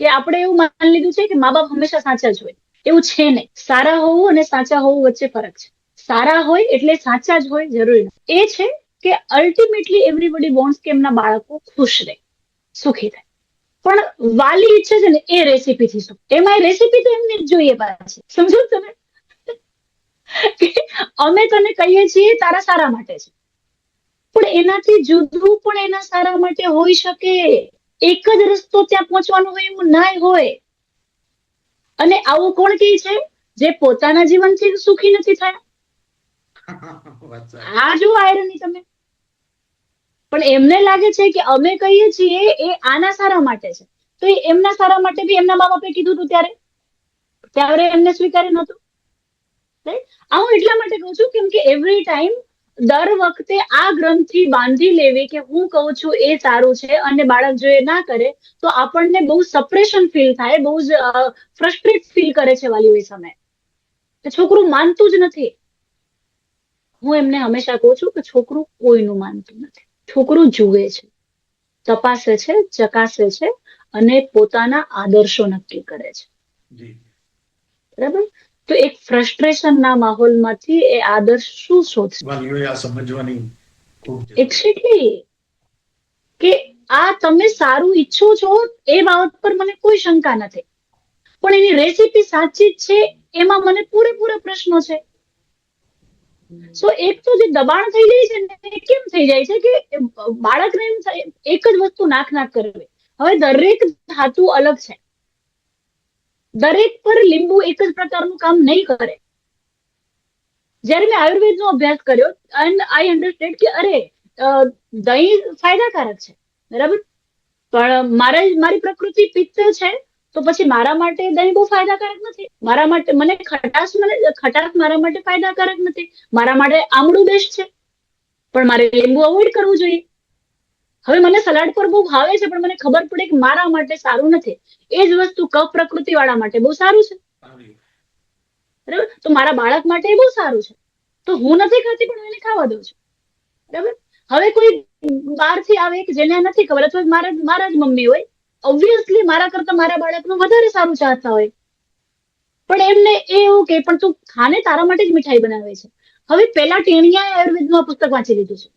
કે આપણે એવું માની લીધું છે કે મા બાપ હંમેશા સાચા જ હોય. એવું છે નહીં. સારા હોવું અને સાચા હોવું વચ્ચે ફરક છે. સારા હોય એટલે સાચા જ હોય જરૂરી નથી. એ છે કે અલ્ટિમેટલી એવરીબડી વોન્ટ્સ કે એમના બાળકો ખુશ રહે, સુખી થાય, પણ વાલી ઈચ્છે છે ને એ રેસીપીથી સુખ. એમાં રેસીપી તો એમને જ જોઈએ પાછી, સમજો તમે. અમે તને કહીએ છીએ તારા સારા માટે છે, પણ એનાથી જુદું પણ એના સારા માટે હોઈ શકે. એક જ રસ્તો ત્યાં પહોંચવાનો હોય એવું ના હોય. અને આવું કોણ કહે છે? જે પોતાના જીવનથી સુખી નથી થયા. આ જો આયરની તમે. પણ એમને લાગે છે કે અમે કહીએ છીએ એ આના સારા માટે છે, તો એમના સારા માટે બી એમના મા બાપે કીધું હતું ત્યારે એમને સ્વીકાર્યું નહોતું. આ હું એટલા માટે કહું છું કેમ કે એવરી ટાઈમ દર વખતે આ ગ્રંથિ બાંધી લેવી કે હું કહું છું એ સારું છે અને બાળક જો એ ના કરે તો આપણને બહુ સપ્રેશન ફીલ થાય, બહુ જ ફ્રસ્ટ્રેટ ફીલ કરે છે વાલીઓ એ સમયે કે છોકરું માનતું જ નથી. હું એમને હંમેશા કહું છું કે છોકરું કોઈનું માનતું નથી. છોકરું જુએ છે, તપાસે છે, ચકાસે છે અને પોતાના આદર્શો નક્કી કરે છે, બરાબર. તો એક ફ્રસ્ટ્રેશન ના માહોલમાંથી એ આદર્શ શું શોધશે? વાલીઓએ આ સમજવાની એક્ઝેક્ટલી કે આ તમે સારું ઈચ્છો છો એ બાબત પર મને કોઈ શંકા નથી, પણ એની રેસીપી સાચી જ છે એમાં મને પૂરેપૂરા પ્રશ્નો છે. સો એક તો જે દબાણ થઈ જાય છે ને એ કેમ થઈ જાય છે કે બાળકને એમ થાય એક જ વસ્તુ નાક કરવી. હવે દરેક ધાતુ અલગ છે, દરેક પર લીંબુ એક જ પ્રકારનું કામ નહીં કરે. જયારે મેં આયુર્વેદનો અભ્યાસ કર્યો એન્ડ આઈ અન્ડરસ્ટેન્ડ કે અરે દહીં ફાયદાકારક છે, બરાબર, પણ મારી પ્રકૃતિ પિત્ત છે તો પછી મારા માટે દહીં બહુ ફાયદાકારક નથી. મારા માટે ખટાશ મારા માટે ફાયદાકારક નથી. મારા માટે આમળું બેસ્ટ છે, પણ મારે લીંબુ અવોઇડ કરવું જોઈએ. હવે મને સલાડ પર બહુ ભાવે છે, પણ મને ખબર પડે કે મારા માટે સારું નથી. એ જ વસ્તુ કફ પ્રકૃતિ વાળા માટે બહુ સારું છે, બરાબર, તો મારા બાળક માટે બહુ સારું છે, તો હું નથી ખાતી પણ એને ખાવા દઉં છું, બરાબર. હવે કોઈ બહારથી આવે કે જેને નથી ખબર અથવા મારા જ મમ્મી હોય, ઓબ્વિયસલી મારા કરતા મારા બાળકનું વધારે સારું ચાહતા હોય, પણ એમને એવું કે પણ તું ખાને, તારા માટે જ મીઠાઈ બનાવે છે. હવે પેલા ટેણિયાએ આયુર્વેદનું પુસ્તક વાંચી લીધું છે,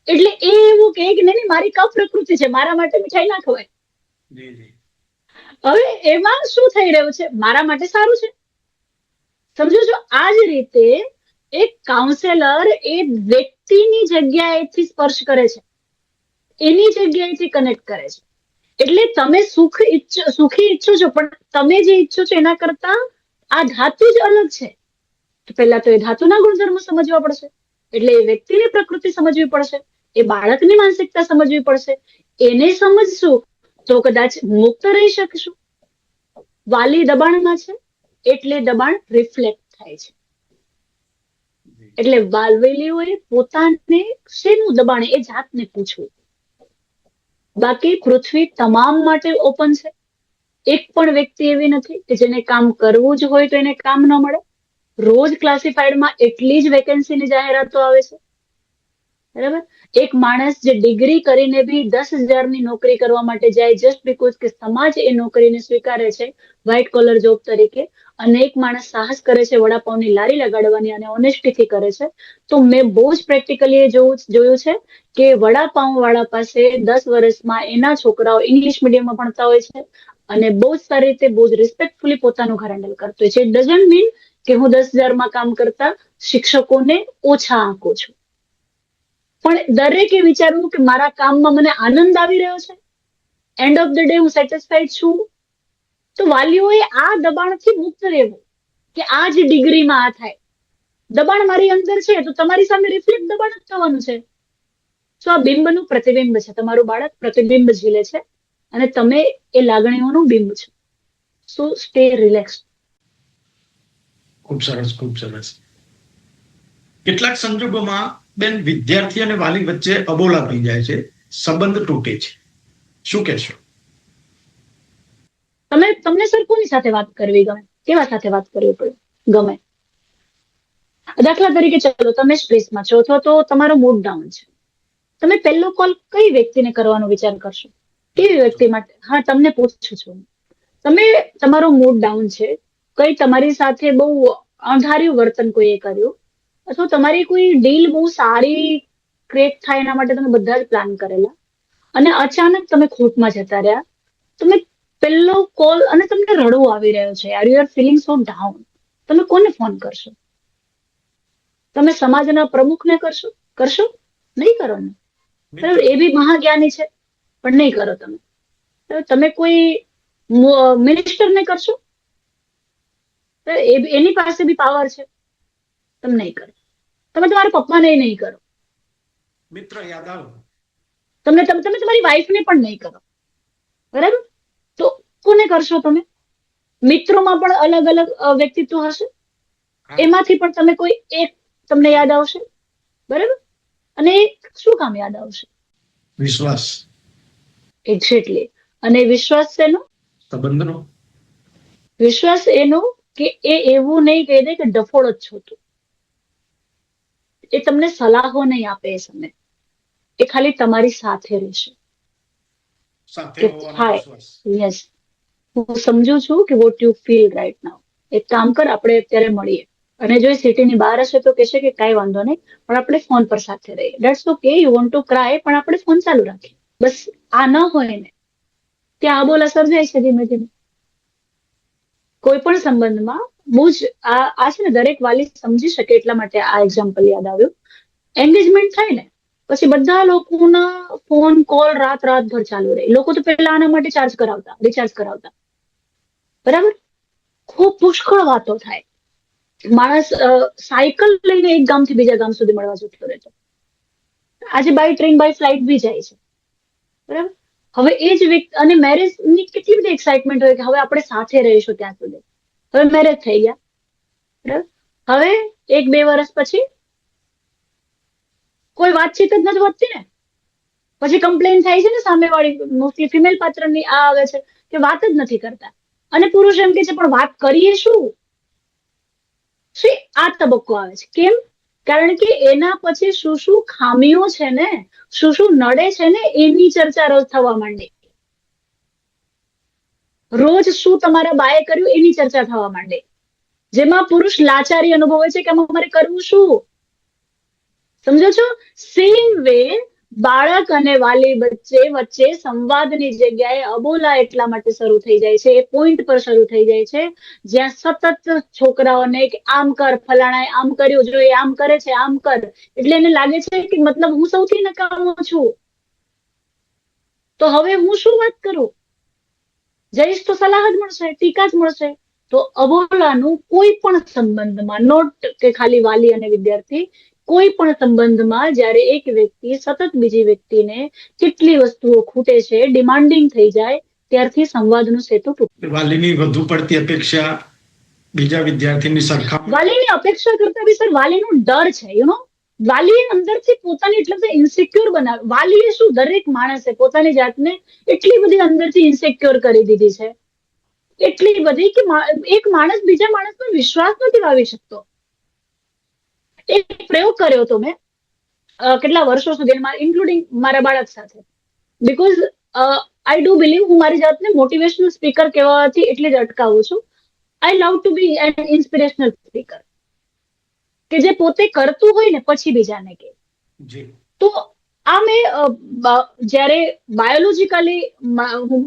એટલે એ એવું કહે કે નહીં મારી કફ પ્રકૃતિ છે, મારા માટે મીઠાઈ ના ખવાય. જી જી હવે એમાં શું થઈ રહ્યું છે, મારા માટે સારું છે. સમજો છો? આ જ રીતે એક કાઉન્સેલર એ વ્યક્તિની જગ્યાએથી સ્પર્શ કરે છે, એની જગ્યાએથી કનેક્ટ કરે છે. એટલે તમે સુખી ઈચ્છો છો, પણ તમે જે ઈચ્છો છો એના કરતા આ ધાતુ જ અલગ છે. તો પહેલા તો એ ધાતુના ગુણધર્મો સમજવા પડશે, એટલે એ વ્યક્તિની પ્રકૃતિ સમજવી પડશે, એ બાળકની માનસિકતા સમજવી પડશે. એને સમજશું તો કદાચ મુક્ત રહી શકશું. વાલી દબાણમાં છે એટલે દબાણ રિફ્લેક્ટ થાય છે. એટલે વાલવેલીઓએ પોતાને શેનું દબાણ એ જાતને પૂછવું. બાકી પૃથ્વી તમામ માટે ઓપન છે. એક પણ વ્યક્તિ એવી નથી કે જેને કામ કરવું જ હોય તો એને કામ ન મળે. રોજ ક્લાસિફાઈડમાં એટલી જ વેકેન્સીની જાહેરાતો આવે છે, બરાબર. એક માણસ જે ડિગ્રી કરીને બી 10,000ની નોકરી કરવા માટે જાય, જસ્ટ બીકોઝ કે સમાજ એ નોકરીને સ્વીકારે છે વ્હાઇટ કોલર જોબ તરીકે, અને એક માણસ સાહસ કરે છે વડાપાવની લારી લગાડવાની અને ઓનેસ્ટીથી કરે છે. તો મેં બહુ જ પ્રેક્ટિકલી એ જોયું છે કે વડાપાવ વાળા પાસે 10 વર્ષમાં એના છોકરાઓ ઇંગ્લિશ મીડિયમમાં ભણતા હોય છે અને બહુ જ સારી રીતે બહુ જ રિસ્પેક્ટફુલી પોતાનું ઘર હેન્ડલ કરતો હોય છે. ઇટ ડઝન્ટ મીન કે હું 10,000માં કામ કરતા શિક્ષકોને ઓછા આંકું છું, પણ દરેકે વિચારવું કે મારા કામમાં મને આનંદ આવી રહ્યો છે, એન્ડ ઓફ ધ ડે હું સેટિસ્ફાઈડ છું. તો વાલીઓએ આ દબાણથી મુક્ત રહેવું કે આ જ ડિગ્રીમાં આ થાય. દબાણ મારી અંદર છે તો તમારી સામે રિફ્લેક્ટ દબાણ જ થવાનું છે. તો આ બિંબનું પ્રતિબિંબ છે. તમારું બાળક પ્રતિબિંબ ઝીલે છે અને તમે એ લાગણીઓનું બિંબ છો. સો સ્ટે રિલેક્સ. ખૂબ સરસ, ખૂબ સરસ. કેટલાક સંજોગોમાં બેન વિદ્યાર્થી અને વાલી વચ્ચે અબોલા થઈ જાય છે, સંબંધ તૂટે છે, શું કહેશો? તમને સર કોની સાથે વાત કરવી ગમે, કેવા સાથે વાત કરવી પડે ગમે? દાખલા તરીકે ચલો તમે સ્ટ્રેસમાં છો અથવા તો તમારો મૂડ ડાઉન છે, તમે પહેલો કોલ કઈ વ્યક્તિને કરવાનો વિચાર કરશો? કેવી વ્યક્તિ માટે? હા, તમને પૂછું છું. તમે તમારો મૂડ ડાઉન છે, કઈ તમારી સાથે બહુ અણધાર્યું વર્તન કોઈએ કર્યું, અથવા તમારી કોઈ ડીલ બહુ સારી ક્રેક થાય એના માટે તમે બધા જ પ્લાન કરેલા અને અચાનક તમે ખોટમાં જતા રહ્યા. તમે પહેલો કોલ અને તમને રડવું આવી રહ્યો છે, are you are feeling so down, તમે કોને ફોન કરશો? તમે સમાજના પ્રમુખને કરશો? નહીં કરો ને, બરાબર. એ બી મહાજ્ઞાની છે પણ નહીં કરો તમે. તમે કોઈ મિનિસ્ટરને કરશો? એની પાસે બી પાવર છે, તમે નહીં કરો. તમે તમારા પપ્પાને નહીં કરો. મિત્ર યાદ આવે. તમે તમારી વાઈફને પણ નહીં કરો, બરાબર. તો કોને કરશો તમે? મિત્રોમાં પણ અલગ અલગ વ્યક્તિત્વ હશે, એમાંથી પણ તમે કોઈ એક તમને યાદ આવશે, બરાબર. અને શું કામ યાદ આવશે? વિશ્વાસ. એક્ઝેક્ટલી. અને વિશ્વાસ શેનો? સંબંધનો. વિશ્વાસ એનો કે એ એવું નહીં કહી દે કે ડફોળ જ છો તું. એ તમને સલાહો નહીં આપે, એ સમય એ ખાલી તમારી સાથે રહેશે. યસ, હું સમજુ છું કે what you feel right now. એક કામ કર, આપણે અત્યારે મળીએ. અને જો એ સિટીની બહાર હશે તો કહેશે કે કાંઈ વાંધો નહીં, પણ આપણે ફોન પર સાથે રહીએ. That's okay, you want to cry, પણ આપણે ફોન ચાલુ રાખીએ. બસ આ ન હોય ને, ત્યાં આબોલા સર્જાય છે ધીમે ધીમે કોઈ પણ સંબંધમાં. બહુ જ આ છે ને, દરેક વાલી સમજી શકે એટલા માટે આ એક્ઝામ્પલ યાદ આવ્યું. એન્ગેજમેન્ટ થાય ને પછી બધા લોકોના ફોન કોલ રાતભર ચાલુ રહે. લોકો તો પહેલા આના માટે રિચાર્જ કરાવતા, બરાબર. ખૂબ પુષ્કળ વાતો થાય. માણસ સાયકલ લઈને એક ગામથી બીજા ગામ સુધી મળવા જતો રહેતો, આજે બાય ટ્રેન બાય ફ્લાઇટ બી જાય છે, બરાબર. હવે એ જ વ્યક્તિ, અને મેરેજ ની કેટલી બધી એક્સાઇટમેન્ટ હોય કે હવે આપણે સાથે રહીશું ત્યાં સુધી. હવે મેરેજ થઈ ગયા, બરાબર. હવે 1-2 વર્ષ પછી કોઈ વાતચીત જ નથી વધતી ને, પછી કમ્પ્લેન થાય છે ને સામેવાળી, મોસ્ટલી ફિમેલ પાત્રની આ આવે છે કે વાત જ નથી કરતા. અને પુરુષ એમ કે છે પણ વાત કરીએ શું? આ તબક્કો આવે છે. કેમ? કારણ કે એના પછી શું શું ખામીઓ છે ને, શું શું નડે છે ને, એની ચર્ચા રોજ થવા માંડે. રોજ શું તમારા બાએ કર્યું એની ચર્ચા થવા માંડે, જેમાં પુરુષ લાચારી અનુભવે છે કે અમારે કરવું શું? સમજો છો? સેમ વે બાળક અને વાલી વચ્ચે સંવાદની જગ્યાએ અબોલા એટલા માટે શરૂ થઈ જાય છે, એ પોઈન્ટ પર શરૂ થઈ જાય છે જ્યાં સતત છોકરાઓને કે આમ કર, ફલાણાએ આમ કર્યું, જો એ આમ કરે છે આમ કર, એટલે એને લાગે છે કે મતલબ હું સૌથી નકામો છું, તો હવે હું શું વાત કરું, જઈશ તો સલાહ જ મળશે, ટીકા જ મળશે. તો અબોલાનું કોઈ પણ સંબંધમાં, નોટ કે ખાલી વાલી અને વિદ્યાર્થી, કોઈ પણ સંબંધમાં જ્યારે એક વ્યક્તિ સતત બીજી વ્યક્તિને કેટલી વસ્તુઓ ખૂટે છે, ડિમાન્ડિંગ થઈ જાય, ત્યારથી સંવાદનો સેતુ તૂટે. વાલીની વધુ પડતી અપેક્ષા બીજા વિદ્યાર્થીની સરખામણી, વાલીની અપેક્ષા કરતા બી સર વાલીનો ડર છે, વાલીએ અંદરથી પોતાની એટલે બધા ઇન્સિક્યોર બનાવે. વાલીએ શું, દરેક માણસે પોતાની જાતને એટલી બધી અંદરથી ઇન્સિક્યોર કરી દીધી છે, એટલી બધી કે એક માણસ બીજા માણસ પર વિશ્વાસ નથી વાવી શકતો. એક પ્રયોગ કર્યો હતો મેં કેટલા વર્ષો સુધી, ઇન્ક્લુડિંગ મારા બાળક સાથે, બીકોઝ આઈ ડુ બિલીવ, હું મારી જાતને મોટિવેશનલ સ્પીકર કહેવાથી એટલે જ અટકાવું છું. I love to be an inspirational speaker, કે જે પોતે કરતું હોય ને પછી બીજાને કહે. તો આ મેં જ્યારે બાયોલોજીકલી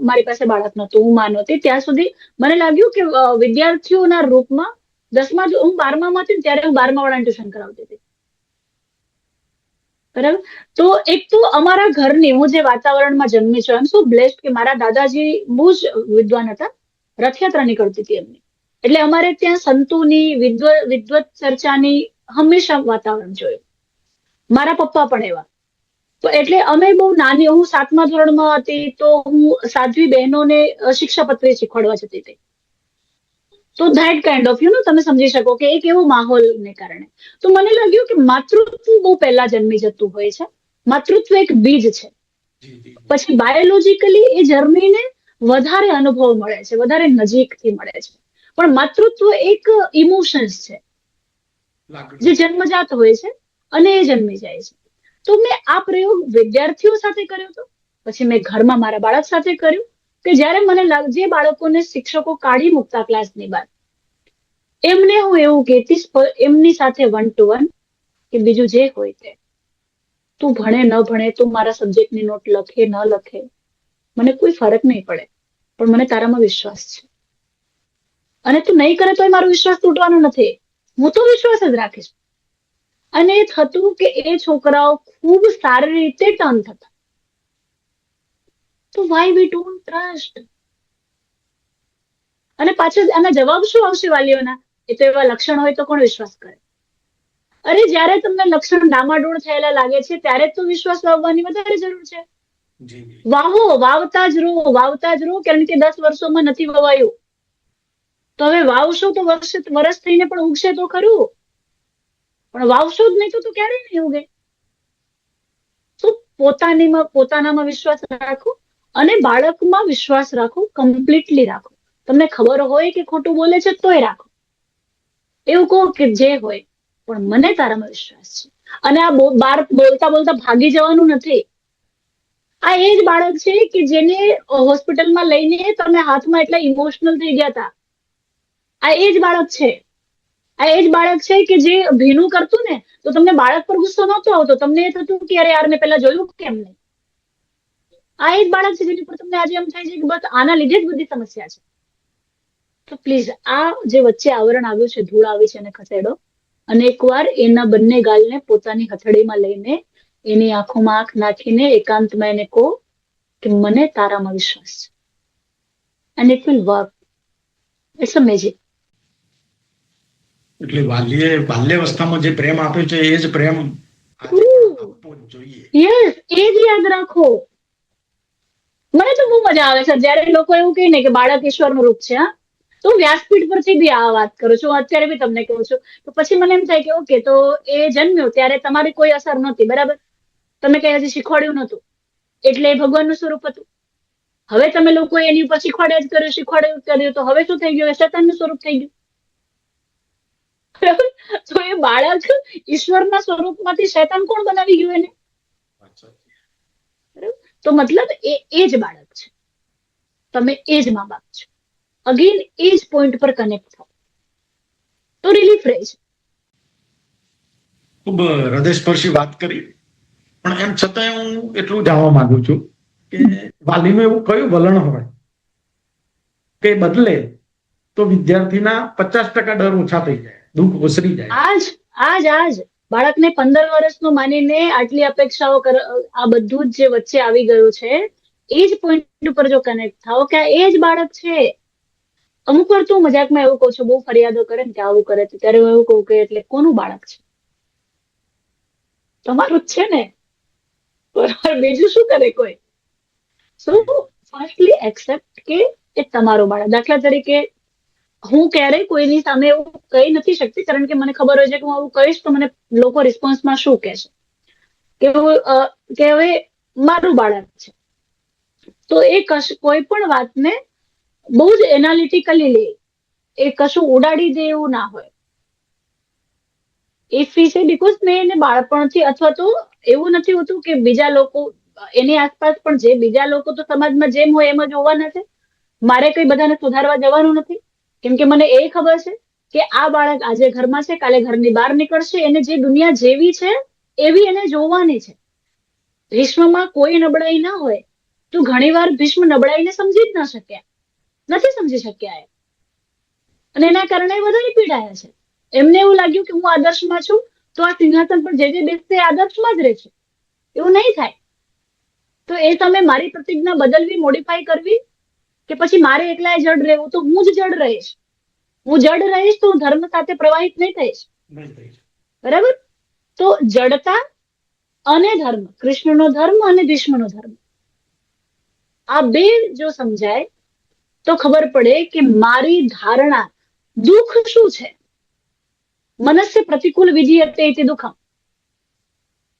મારી પાસે બાળક નહોતું, હું માં નહોતી, ત્યાં સુધી મને લાગ્યું કે વિદ્યાર્થીઓના રૂપમાં 10મા, હું 12મામાં હતી ત્યારે હું 12મા વાળાને ટ્યુશન કરાવતી હતી, બરાબર. તો એક તો અમારા ઘરની, હું જે વાતાવરણમાં જન્મી છું, આઈ એમ સો બ્લેસ્ડ કે મારા દાદાજી બહુ જ વિદ્વાન હતા, રથયાત્રા નીકળતી હતી એમની, એટલે અમારે ત્યાં સંતોની, વિદ્વત ચર્ચાની હંમેશા વાતાવરણ જોયું. મારા પપ્પા પણ એવા. તો એટલે અમે બહુ નાની, હું 7મા ધોરણમાં હતી તો હું સાધ્વી બહેનોને શિક્ષાપત્રી શીખવાડવા જતી હતી. તો ધેટ કાઇન્ડ ઓફ તમે સમજી શકો કે એક એવો માહોલને કારણે તો મને લાગ્યું કે માતૃત્વ બહુ પહેલા જન્મી જતું હોય છે. માતૃત્વ એક બીજ છે, પછી બાયોલોજીકલી એ જર્મીને વધારે અનુભવ મળે છે, વધારે નજીકથી મળે છે, પણ માતૃત્વ એક ઇમોશન્સ છે જે જન્મજાત હોય છે અને એ જન્મી જાય છે. તો મેં આ પ્રયોગ વિદ્યાર્થીઓ સાથે કર્યો હતો, પછી મેં ઘરમાં મારા બાળક સાથે કર્યું, કે જ્યારે મને જે બાળકોને શિક્ષકો કાઢી મૂકતા ક્લાસની બહાર, એમને હું એવું કહેતી એમની સાથે 1 to 1 કે બીજું જે હોય તે, તું ભણે ન ભણે, તું મારા સબ્જેક્ટની નોટ લખે ન લખે, મને કોઈ ફરક નહીં પડે, પણ મને તારામાં વિશ્વાસ છે, અને તું નહીં કરે તો મારો વિશ્વાસ તૂટવાનો નથી, હું તો વિશ્વાસ જ રાખીશ. અને એ થતું કે એ છોકરાઓ ખૂબ સારી રીતે ટર્ન થતા. તો વાય વી ડોન્ટ ટ્રસ્ટ? અને પાછળ આના જવાબ શું આવશે વાલીઓના? એ તો એવા લક્ષણ હોય તો કોણ વિશ્વાસ કરે? અરે જ્યારે તમને લક્ષણ ડામાડોળ થયેલા લાગે છે ત્યારે તો વિશ્વાસ વાવવાની વધારે જરૂર છે. વાવો, વાવતા જ રહો, કારણ કે 10 વર્ષોમાં નથી વવાયું. તો હવે વાવશો તો વર્ષ થઈને પણ ઉગશે તો ખરું, પણ વાવશો જ નહીં તો ક્યારેય નહીં ઉગે. તો પોતાનામાં વિશ્વાસ રાખો અને બાળકમાં વિશ્વાસ રાખો, કમ્પ્લીટલી રાખો. તમને ખબર હોય કે ખોટું બોલે છે તોય રાખો, એવું કહો કે જે હોય, પણ મને તારામાં વિશ્વાસ છે. અને આ બાર બોલતા બોલતા ભાગી જવાનું નથી. આ એ જ બાળક છે કે જેને હોસ્પિટલમાં લઈને તમે હાથમાં એટલા ઇમોશનલ થઈ ગયા હતા. આ એ જ બાળક છે. આ એ જ બાળક છે કે જે ભીનું કરતું ને તો તમને બાળક પર ગુસ્સો નહોતો આવતો, તમને એ થતું કે અરે યાર મેં પેલા જોયું કેમ નહીં. આ એ જ બાળક છે જેની પર તમને આજે એમ થાય છે કે બસ આના લીધે જ બધી સમસ્યા છે. તો પ્લીઝ આ જે વચ્ચે આવરણ આવ્યું છે, ધૂળ આવી છે, એને ખસેડો, અને એકવાર એના બંને ગાલને પોતાની હથેળીમાં લઈને એની આંખોમાં આંખ નાખીને એકાંતમાં એને કહો કે મને તારામાં વિશ્વાસ છે, and it will work. It's a magic. એટલે વાલીએ બાલ્યાવસ્થામાં જે પ્રેમ આપ્યો છે એ જ પ્રેમ આપવો જ જોઈએ. યસ, એ જ યાદ રાખો. મને તો બહુ મજા આવે છે જ્યારે લોકો એવું કહે ને કે બાળક ઈશ્વરનું રૂપ છે. હા, તો વ્યાસપીઠ પરથી બી આ વાત કરું છું, અત્યારે બી તમને કહું છું. તો પછી મને એમ થાય કે ઓકે, તો એ જન્મ્યો ત્યારે તમારી કોઈ અસર નહોતી, બરાબર, તમે કઈ હજી શીખવાડ્યું નહોતું, એટલે એ ભગવાનનું સ્વરૂપ હતું. હવે તમે લોકો એની ઉપર શીખવાડ્યું કર્યું તો હવે શું થઈ ગયું? એ શૈતાનનું સ્વરૂપ થઈ ગયું. તો એ બાળક ઈશ્વરના સ્વરૂપમાંથી શૈતાન કોણ બનાવી ગયું એને? તો મતલબ એ જ બાળક છે, તમે એ જ મા બાપ છો. અગેન એ જ પોઈન્ટ પર કનેક્ટ થાઓ તો રિલીફ રહે છે. ખૂબ હૃદયસ્પર્શી વાત કરી, પણ એમ છતાં હું એટલું જાણવા માંગુ છું કે વાલીનું એવું કયું વલણ હોય કે બદલે તો વિદ્યાર્થીના 50% ડર ઓછા થઈ જાય, દુઃખ ઓસરી જાય. આજ બાળકને 15 વર્ષનું માનીને આટલી અપેક્ષાઓ આ બધું જ જે વચ્ચે આવી ગયું છે, એ જ પોઈન્ટ ઉપર જો કનેક્ટ થાઓ કે આ એ જ બાળક છે. અમુક વાર તો મજાકમાં એવું કહું છું, બહુ ફરિયાદો કરે ને કે આવું કરે છે, ત્યારે હું એવું કહું કે એટલે કોનું બાળક છે? તમારું જ છે ને, બરાબર, બીજું શું કરે કોઈ? સો ફર્સ્ટલી એક્સેપ્ટ કે એ તમારો બાળક. દાખલા તરીકે હું ક્યારેય કોઈની સામે એવું કહી નથી શકતી, કારણ કે મને ખબર હોય છે કે હું આવું કહીશ તો મને લોકો રિસ્પોન્સમાં શું કહેશે, કે હવે મારું બાળક છે તો એ કોઈ પણ વાતને બહુ જ એનાલિટિકલી લે, એ કશું ઉડાડી દે એવું ના હોય. ઇફ વી સે બીકોઝ મેં એને બાળપણથી, અથવા તો એવું નથી હોતું કે બીજા લોકો એની આસપાસ પણ જે બીજા લોકો તો સમાજમાં જેમ હોય એમ જ હોવાના છે. મારે કઈ બધાને સુધારવા જવાનું નથી, કેમ કે મને એ ખબર છે કે આ બાળક આજે ઘરમાં છે, કાલે ઘરની બહાર નીકળશે, એને જે દુનિયા જેવી છે એવી એને જોવાની છે. ભીષ્મમાં કોઈ નબળાઈ ના હોય તો ઘણીવાર ભીષ્મ નબળાઈને સમજી જ ના શક્યા, નથી સમજી શક્યા એ, અને એના કારણે વધારે પીડાયા છે. એમને એવું લાગ્યું કે હું આદર્શમાં છું તો આ સિંહાસન પર જે બેસશે એ આદર્શમાં જ રહેશે. એવું નહીં થાય. તો એ તમે મારી પ્રતિજ્ઞા બદલવી, મોડિફાઈ કરવી, કે પછી મારે એકલાએ જડ રહેવું, તો હું જ જડ રહીશ. હું જડ રહીશ તો હું ધર્મ સાથે પ્રવાહિત નહીં થઈશ, બરાબર? તો જડતા અને ધર્મ, કૃષ્ણનો ધર્મ અને ભીષ્મનો ધર્મ, આ બે જો સમજાય તો ખબર પડે કે મારી ધારણા, દુઃખ શું છે. મનસ્ય પ્રતિકૂળ વિધીયતે ઇતિ દુઃખમ.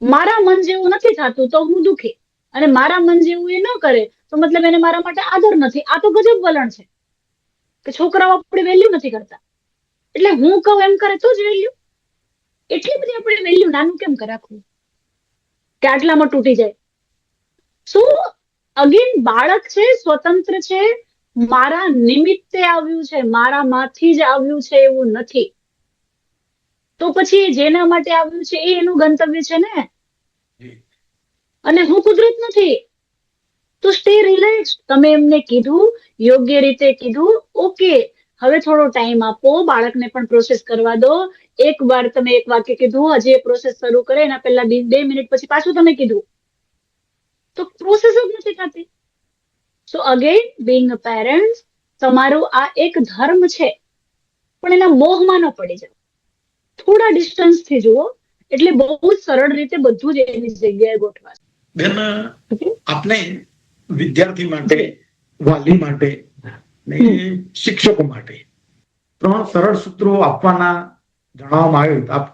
મારા મન જેવું નથી થતું તો હું દુઃખી, અને મારા મન જેવું એ ન કરે તો મતલબ એને મારા માટે આદર નથી. આ તો ગજબ વલણ છે કે છોકરાઓ આપણી વેલ્યુ નથી કરતા, એટલે હું કહું એમ કરે તો જ વેલ્યુ. એટલી બધી આપણે વેલ્યુ નાનું કેમ રાખવું કે આટલામાં તૂટી જાય? સો અગેન, બાળક છે, સ્વતંત્ર છે, મારા નિમિત્તે આવ્યું છે, મારામાંથી જ આવ્યું છે એવું નથી. તો પછી જેના માટે આવ્યું છે એ એનું ગંતવ્ય છે ને, અને હું કુદરત નથી. તો સ્ટે રિલેક્સ. તમે એમને કીધું, યોગ્ય રીતે કીધું, ઓકે, હવે થોડો ટાઈમ આપો, બાળકને પણ પ્રોસેસ કરવા દો. એક વાર તમે એક વાક્ય કીધું, હજી એ પ્રોસેસ શરૂ કરે એના પહેલા 2 મિનિટ પછી પાછું તમે કીધું, તો પ્રોસેસ જ નથી થતી. સો અગેન, બીંગ અ પેરેન્ટ, તમારું આ એક ધર્મ છે, પણ એના મોહમાં ન પડી જાઓ. થોડા ડિસ્ટન્સ થી જુઓ, એટલે બહુ જ સરળ રીતે બધું જ એની જગ્યાએ ગોઠવાશે. બેન, આપણે વિદ્યાર્થી માટે, વાલી માટે ને શિક્ષકો માટે 3 સરળ સૂત્રો આપવાના જણાવવામાં આવ્યું, આપ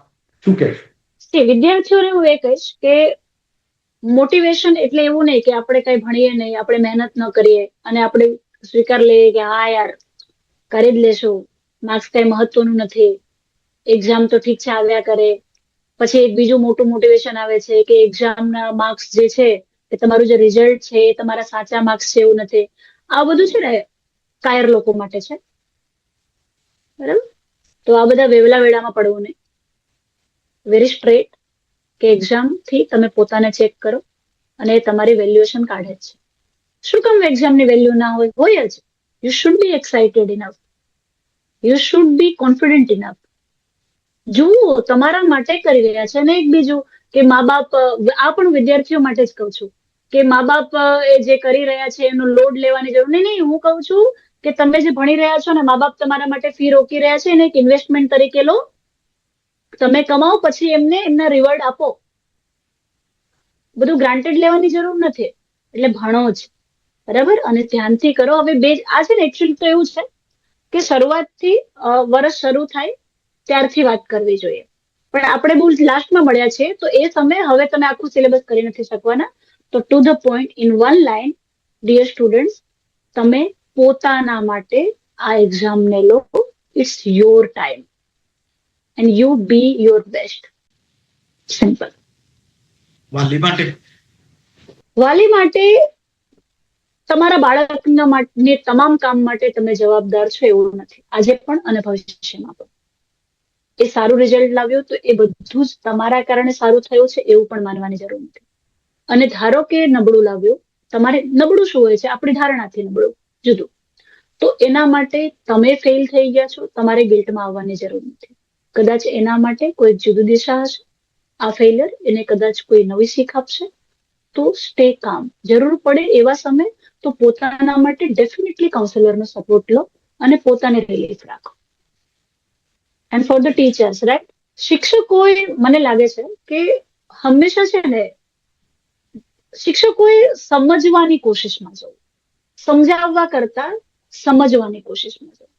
શું કહેશો? વિદ્યાર્થીઓને હું એ કહીશ કે મોટિવેશન એટલે એવું નહીં કે આપણે કઈ ભણીએ નહીં, આપણે મહેનત ન કરીએ અને આપણે સ્વીકાર લઈએ કે હા યાર કરી જ લેશું, માર્ક્સ કઈ મહત્વનું નથી, એક્ઝામ તો ઠીક છે આવ્યા કરે. પછી એક બીજું મોટું મોટિવેશન આવે છે કે એક્ઝામના માર્ક્સ જે છે, કે તમારું જે રિઝલ્ટ છે એ તમારા સાચા માર્ક્સ છે એવું નથી. આ બધું છે ને કાયર લોકો માટે છે, બરાબર? તો આ બધા વેવલા વેળામાં પડવું નહીં. વેરી સ્ટ્રેટ, કે એક્ઝામ થી તમે પોતાને ચેક કરો અને તમારી વેલ્યુએશન કાઢે જ છે. શું કામ એક્ઝામની વેલ્યુ ના હોય જ. You should be excited enough, you should be confident enough. જુઓ, તમારા માટે કરી રહ્યા છે. અને એક બીજું કે મા બાપ, આ પણ વિદ્યાર્થીઓ માટે જ કહું છું કે મા બાપ એ જે કરી રહ્યા છે એનો લોડ લેવાની જરૂર નહીં. હું કહું છું કે તમે જે ભણી રહ્યા છો ને, મા બાપ તમારા માટે ફી રોકી રહ્યા છે, એને એક ઇન્વેસ્ટમેન્ટ તરીકે લો. તમે કમાઓ, પછી એમને એમના રિવોર્ડ આપો. બધું ગ્રાન્ટેડ લેવાની જરૂર નથી. એટલે ભણો જ, બરાબર, અને ધ્યાનથી કરો. હવે આ છે ને, એકચ્યુઅલી તો એવું છે કે શરૂઆતથી વર્ષ શરૂ થાય ત્યારથી વાત કરવી જોઈએ, પણ આપણે બહુ લાસ્ટમાં મળ્યા છે તો એ સમય, હવે તમે આખું સિલેબસ કરી નથી શકવાના. તો to the point, in one line, dear students, તમે પોતાના માટે આ એક્ઝામને લો. It's your time and you be your best. Simple. વાલી માટે? વાલી માટે, તમારા બાળકના માટે તમામ કામ માટે તમે જવાબદાર છો એવું નથી, આજે પણ અને ભવિષ્યમાં પણ. એ સારું રિઝલ્ટ લાવ્યું તો એ બધું જ તમારા કારણે સારું થયું છે એવું પણ માનવાની જરૂર નથી. અને ધારો કે નબળું લાવ્યું, તમારે નબળું શું હોય છે આપણી ધારણાથી નબળું જુદું, તો એના માટે તમે ફેલ થઈ ગયા છો, તમારે ગિલ્ટમાં આવવાની જરૂર નથી. કદાચ એના માટે કોઈ જુદી દિશા હશે, આ ફેલિયર એને કદાચ કોઈ નવી શીખ આપશે. તો સ્ટે કામ, જરૂર પડે એવા સમય તો પોતાના માટે ડેફિનેટલી કાઉન્સેલરનો સપોર્ટ લો અને પોતાને રિલીફ રાખો. And for the teachers, right, શિક્ષકોએ મને લાગે છે કે હંમેશા છે ને શિક્ષકોએ સમજવાની કોશિશમાં જવું, સમજાવવા કરતા સમજવાની કોશિશમાં જવું.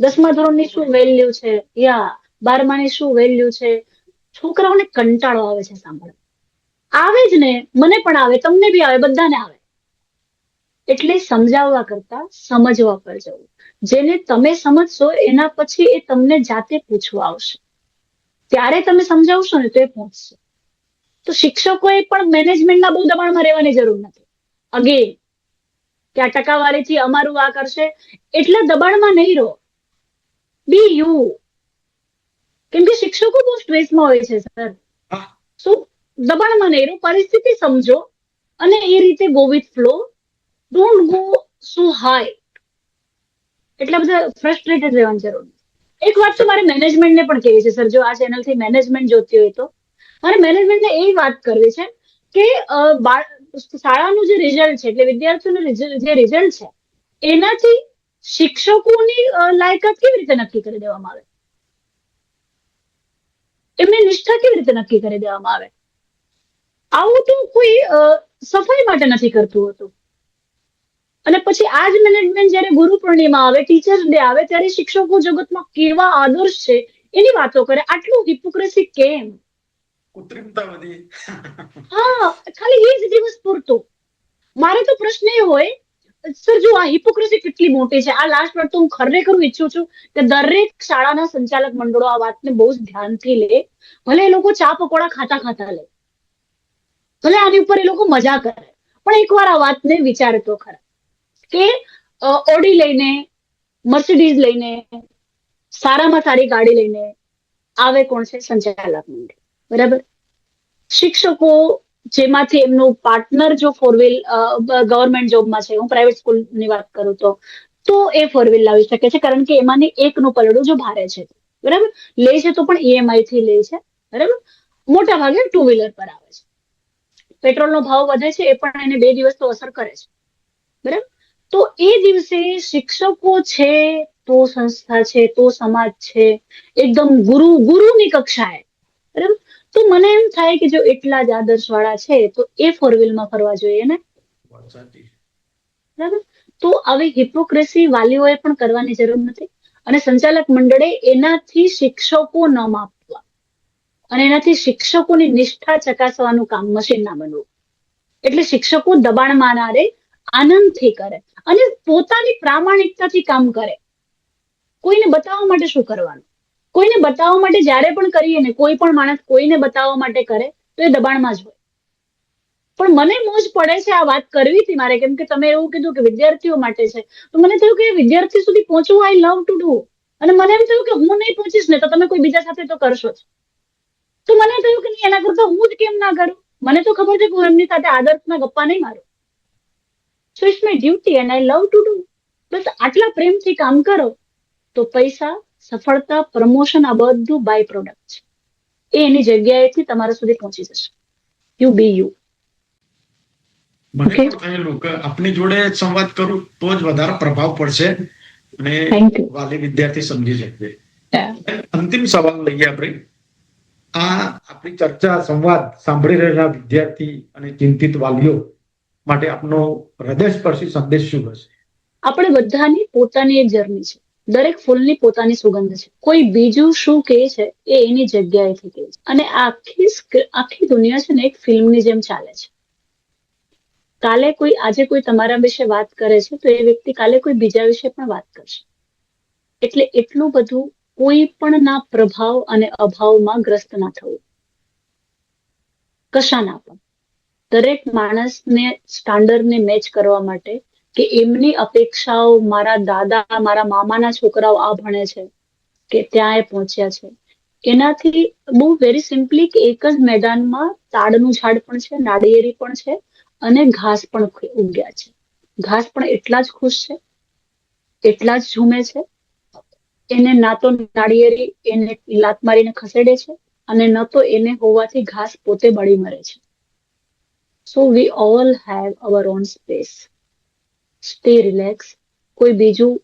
10મા ધોરણની શું વેલ્યુ છે, યા 12માની શું વેલ્યુ છે, છોકરાઓને કંટાળો આવે છે સાંભળવા. આવે જ ને, મને પણ આવે, તમને બી આવે, બધાને આવે. એટલે સમજાવવા કરતા સમજવા પર જવું. જેને તમે સમજશો એના પછી એ તમને જાતે પૂછવા આવશે, ત્યારે તમે સમજાવશો ને તો એ પહોંચશે. તો શિક્ષકોએ પણ મેનેજમેન્ટના બહુ દબાણમાં રહેવાની જરૂર નથી. અગેન કે આ ટકાવારીથી અમારું આ કરશે એટલે દબાણમાં નહીં રહો. બી યુ. કેમ કે શિક્ષકો બહુ સ્ટ્રેસમાં હોય છે સર. શું દબાણમાં નહીં રહો, પરિસ્થિતિ સમજો અને એ રીતે go with flow. Don't go so high. એટલા બધા ફ્રસ્ટ્રેટેડ રહેવાની જરૂર નથી. એક વાત તો મારે મેનેજમેન્ટને પણ કહેવી છે સર, જો આ ચેનલથી મેનેજમેન્ટ જોતી હોય તો મારે મેનેજમેન્ટને એ વાત કરવી છે કે શાળાનું જે રિઝલ્ટ છે, એટલે વિદ્યાર્થીઓનું જે રિઝલ્ટ છે, એનાથી શિક્ષકોની લાયકાત કેવી રીતે નક્કી કરી દેવામાં આવે, એમની નિષ્ઠા કેવી રીતે નક્કી કરી દેવામાં આવે? આવું તો કોઈ સફાઈ માટે નથી કરતું હોતું. અને પછી આ જ મેનેજમેન્ટ જયારે ગુરુ પૂર્ણિમા આવે, ટીચર્સ ડે આવે, ત્યારે શિક્ષકો જગતમાં કેવા આદર્શ છે એની વાતો કરે. આટલું હિપોક્રેસી કેમ? કૃત્રિમતા વધી. હા, ખાલી એ જ દિવસ પૂરતું. મારે તો પ્રશ્ન એ હોય સર, જો આ હિપોક્રેસી કેટલી મોટી છે, આ લાસ્ટ વાત તો હું ખરેખર ઈચ્છું છું કે દરેક શાળાના સંચાલક મંડળો આ વાતને બહુ જ ધ્યાનથી લે. ભલે એ લોકો ચા પકોડા ખાતા ખાતા લે, ભલે આની ઉપર એ લોકો મજા કરે, પણ એકવાર આ વાતને વિચારે તો ખરા કે ઓડી લઈને, મર્સિડીઝ લઈને, સારામાં સારી ગાડી લઈને આવે કોણ છે? સંચાલક મંડળ, બરાબર. શિક્ષકો જેમાંથી એમનું પાર્ટનર જો ફોર વ્હીલ ગવર્મેન્ટ જોબમાં છે, હું પ્રાઇવેટ સ્કૂલની વાત કરું તો એ ફોર વ્હીલ લાવી શકે છે, કારણ કે એમાંની એકનું પલડું જો ભારે છે, બરાબર. લે છે તો પણ ઈએમઆઈ થી લે છે, બરાબર. મોટા ભાગે ટુ વ્હીલર પર આવે છે. પેટ્રોલનો ભાવ વધે છે, એ પણ એને 2 દિવસ તો અસર કરે છે, બરાબર. તો એ દિવસે શિક્ષકો છે તો સંસ્થા છે તો સમાજ છે, એકદમ ગુરુની કક્ષાએ, બરાબર. તો મને એમ થાય કે જો એટલા જ આદર્શ વાળા છે તો એ ફોર વ્હીલમાં ફરવા જોઈએ ને, બરાબર. તો આવી હિપોક્રેસી વાલીઓએ પણ કરવાની જરૂર નથી, અને સંચાલક મંડળે એનાથી શિક્ષકો ન માપવા અને એનાથી શિક્ષકોની નિષ્ઠા ચકાસવાનું કામ મશીન ના બનવું. એટલે શિક્ષકો દબાણમાં ના રહે, આનંદથી કરે અને પોતાની પ્રામાણિકતાથી કામ કરે. કોઈને બતાવવા માટે શું કરવાનું? કોઈને બતાવવા માટે જ્યારે પણ કરીએ ને, કોઈ પણ માણસ કોઈને બતાવવા માટે કરે તો એ દબાણમાં જ હોય. પણ મને મોજ પડે છે આ વાત કરવી હતી મારે, કેમ કે તમે એવું કીધું કે વિદ્યાર્થીઓ માટે છે, તો મને થયું કે વિદ્યાર્થી સુધી પહોંચવું આઈ લવ ટુ ડુ. અને મને એમ થયું કે હું નહીં પહોંચીશ ને તો તમે કોઈ બીજા સાથે તો કરશો જ. તો મને થયું કે નહીં, એના કરતા હું જ કેમ ના કરું? મને તો ખબર છે કે હું એમની સાથે આદર્શના ગપ્પા નહીં મારું. So it's my duty and I love to do. બસ આટલા પ્રેમથી કામ કરો તો પૈસા, સફળતા, પ્રમોશન આ બધું બાય પ્રોડક્ટ છે. એ એની જગ્યાએથી તમારા સુધી પહોંચી જશે. You be you. મને પણ થયેલું કે આપની જોડે સંવાદ કરું તો જ વધારે પ્રભાવ પડશે અને વાલી વિદ્યાર્થી સમજી શકશે. અંતિમ સવાલ લઈએ આપણે. આ આપણી ચર્ચા, સંવાદ સાંભળી રહેલા વિદ્યાર્થી અને ચિંતિત વાલીઓ માટે આપનો હૃદયસ્પર્શી સંદેશ શું હશે? આપણે બધાની પોતાની એક જર્ની છે. દરેક ફૂલની પોતાની સુગંધ છે. કોઈ બીજું શું કહે છે એ એની જગ્યાએથી કહે છે. અને આખી દુનિયા છે ને એક ફિલ્મની જેમ ચાલે છે. આજે કોઈ તમારા વિશે વાત કરે છે તો એ વ્યક્તિ કાલે કોઈ બીજા વિશે પણ વાત કરશે. એટલે એટલું બધું કોઈ પણ ના પ્રભાવ અને અભાવમાં ગ્રસ્ત ના થવું. કશાના પણ. દરેક માણસને સ્ટાન્ડર્ડને મેચ કરવા માટે કે એમની અપેક્ષાઓ, મારા દાદા, મારા મામાના છોકરાઓ આ ભણે છે કે ત્યાં એ પહોંચ્યા છે, એનાથી બહુ વેરી સિમ્પલી કે એક જ મેદાનમાં તાડનું ઝાડ પણ છે, નાળિયેરી પણ છે અને ઘાસ પણ ઉગ્યા છે. ઘાસ પણ એટલા જ ખુશ છે, એટલા જ ઝૂમે છે. એને ના તો નાળિયેરી એને લાત મારીને ખસેડે છે અને ન તો એને હોવાથી ઘાસ પોતે બળી મરે છે. So we all have our own space. Stay relax. કોઈ બીજું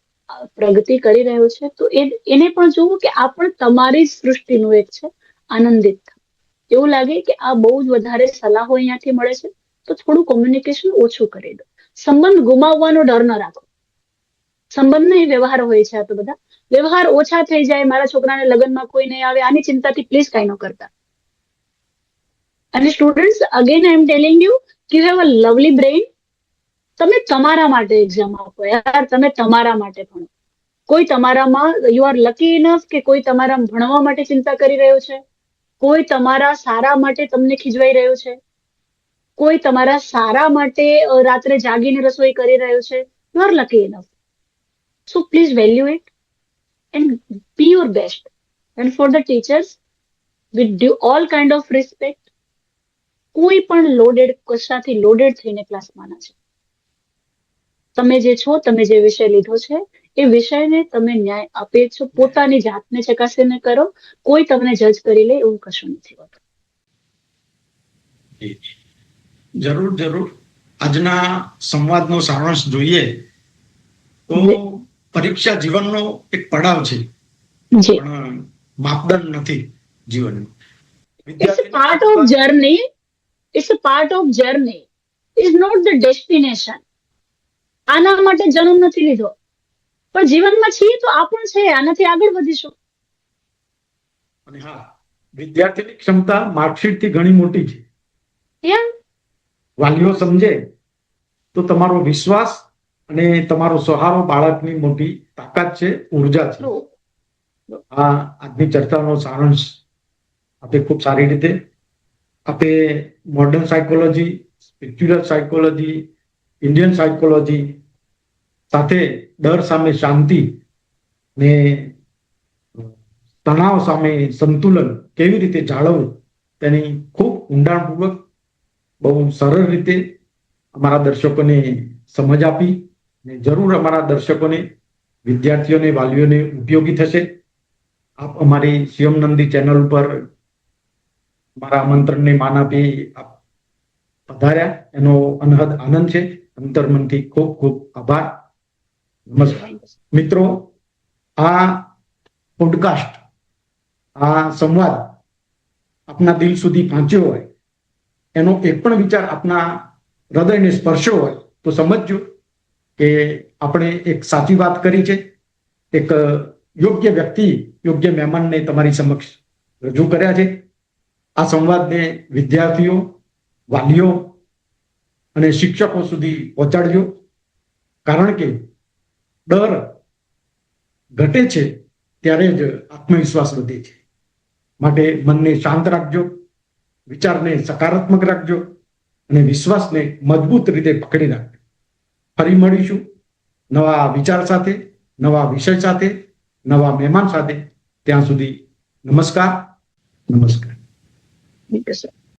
પ્રગતિ કરી રહ્યો છે તો એને પણ જોવું કે આ પણ તમારી જ સૃષ્ટિનું એક છે. આનંદિત થાઓ. એવું લાગે કે આ બહુ જ વધારે સલાહો અહીંયાથી મળે છે તો થોડું કોમ્યુનિકેશન ઓછું કરી દો. સંબંધ ગુમાવવાનો ડર ન રાખો. સંબંધ નહીં, વ્યવહાર હોય છે. આ તો બધા વ્યવહાર ઓછા થઈ જાય, મારા છોકરાને લગ્નમાં કોઈ નહીં આવે, આની ચિંતાથી પ્લીઝ કઈ ન કરતા. અને students, again I am telling you કે you have a lovely brain. તમે તમારા માટે એક્ઝામ આપો યાર, તમે તમારા માટે ભણો. કોઈ તમારામાં યુ આર લકી ઇનફ કે કોઈ તમારા ભણવા માટે ચિંતા કરી રહ્યો છે, કોઈ તમારા સારા માટે તમને ખીજવાઈ રહ્યો છે, કોઈ તમારા સારા માટે રાત્રે જાગીને રસોઈ કરી રહ્યો છે. You are lucky enough. So please value it and be your best. And for the teachers, with due all kind of respect, કોઈ પણ લોડેડ, કશાથી લોડેડ થઈને ક્લાસમાં ના છે. તમે જે છો, તમે જે વિષય લીધો છે એ વિષયને તમે ન્યાય આપે છો. પોતાની જાતને ચકાસીને કરો. કોઈ તમને જજ કરી લે એવું કશું નથી હોતું. જરૂર જરૂર. આજના સંવાદનો સારાંશ જોઈએ તો પરીક્ષા જીવનનો એક પડાવ છે, પણ માપદંડ નથી જીવનનો. It's a part of journey. It's a part of journey. It's not the destination. આના માટે જન્મ નથી લીધો, પણ જીવનમાં છીએ તો આ પણ છે. આનાથી આગળ વધીશું. અને હા, વિદ્યાર્થીની ક્ષમતા માર્કશીટથી ઘણી મોટી છે. વાલીઓ સમજે તો તમારો વિશ્વાસ અને તમારો સહારો બાળકની મોટી તાકાત છે, ઉર્જા છે. આ આજની ચર્ચાનો સારાંશ આપે ખૂબ સારી રીતે આપે modern psychology, spiritual psychology, Indian psychology સાથે ડર સામે શાંતિ ને તણાવ સામે સંતુલન કેવી રીતે જાળવવું તેની ખૂબ ઊંડાણપૂર્વક, બહુ સરળ રીતે અમારા દર્શકોને સમજ આપી. ને જરૂર અમારા દર્શકોને, વિદ્યાર્થીઓને, વાલીઓને ઉપયોગી થશે. આપ અમારી શિવમ નંદી ચેનલ ઉપર મારા આમંત્રણને માન આપી આપ પધાર્યા, એનો અનહદ આનંદ છે. અંતર્મનથી ખૂબ ખૂબ આભાર. નમસ્કાર મિત્રો. આ પોડકાસ્ટ, આ સંવાદ આપના દિલ સુધી પહોંચ્યો હોય, એનો એક પણ વિચાર આપના હૃદયને સ્પર્શ્યો હોય તો સમજજો કે આપણે એક સાચી વાત કરી છે. એક યોગ્ય વ્યક્તિ, યોગ્ય મહેમાનને તમારી સમક્ષ રજૂ કર્યા છે. આ સંવાદને વિદ્યાર્થીઓ, વાલીઓ અને શિક્ષકો સુધી પહોંચાડજો. કારણ કે ડર ઘટે છે ત્યારે જ આત્મવિશ્વાસ વધે છે. માટે મનને શાંત રાખજો, વિચારને સકારાત્મક રાખજો અને વિશ્વાસને મજબૂત રીતે પકડી રાખજો. ફરી મળીશું નવા વિચાર સાથે, નવા વિષય સાથે, નવા મહેમાન સાથે. ત્યાં સુધી નમસ્કાર. નમસ્કાર. Thank you, sir.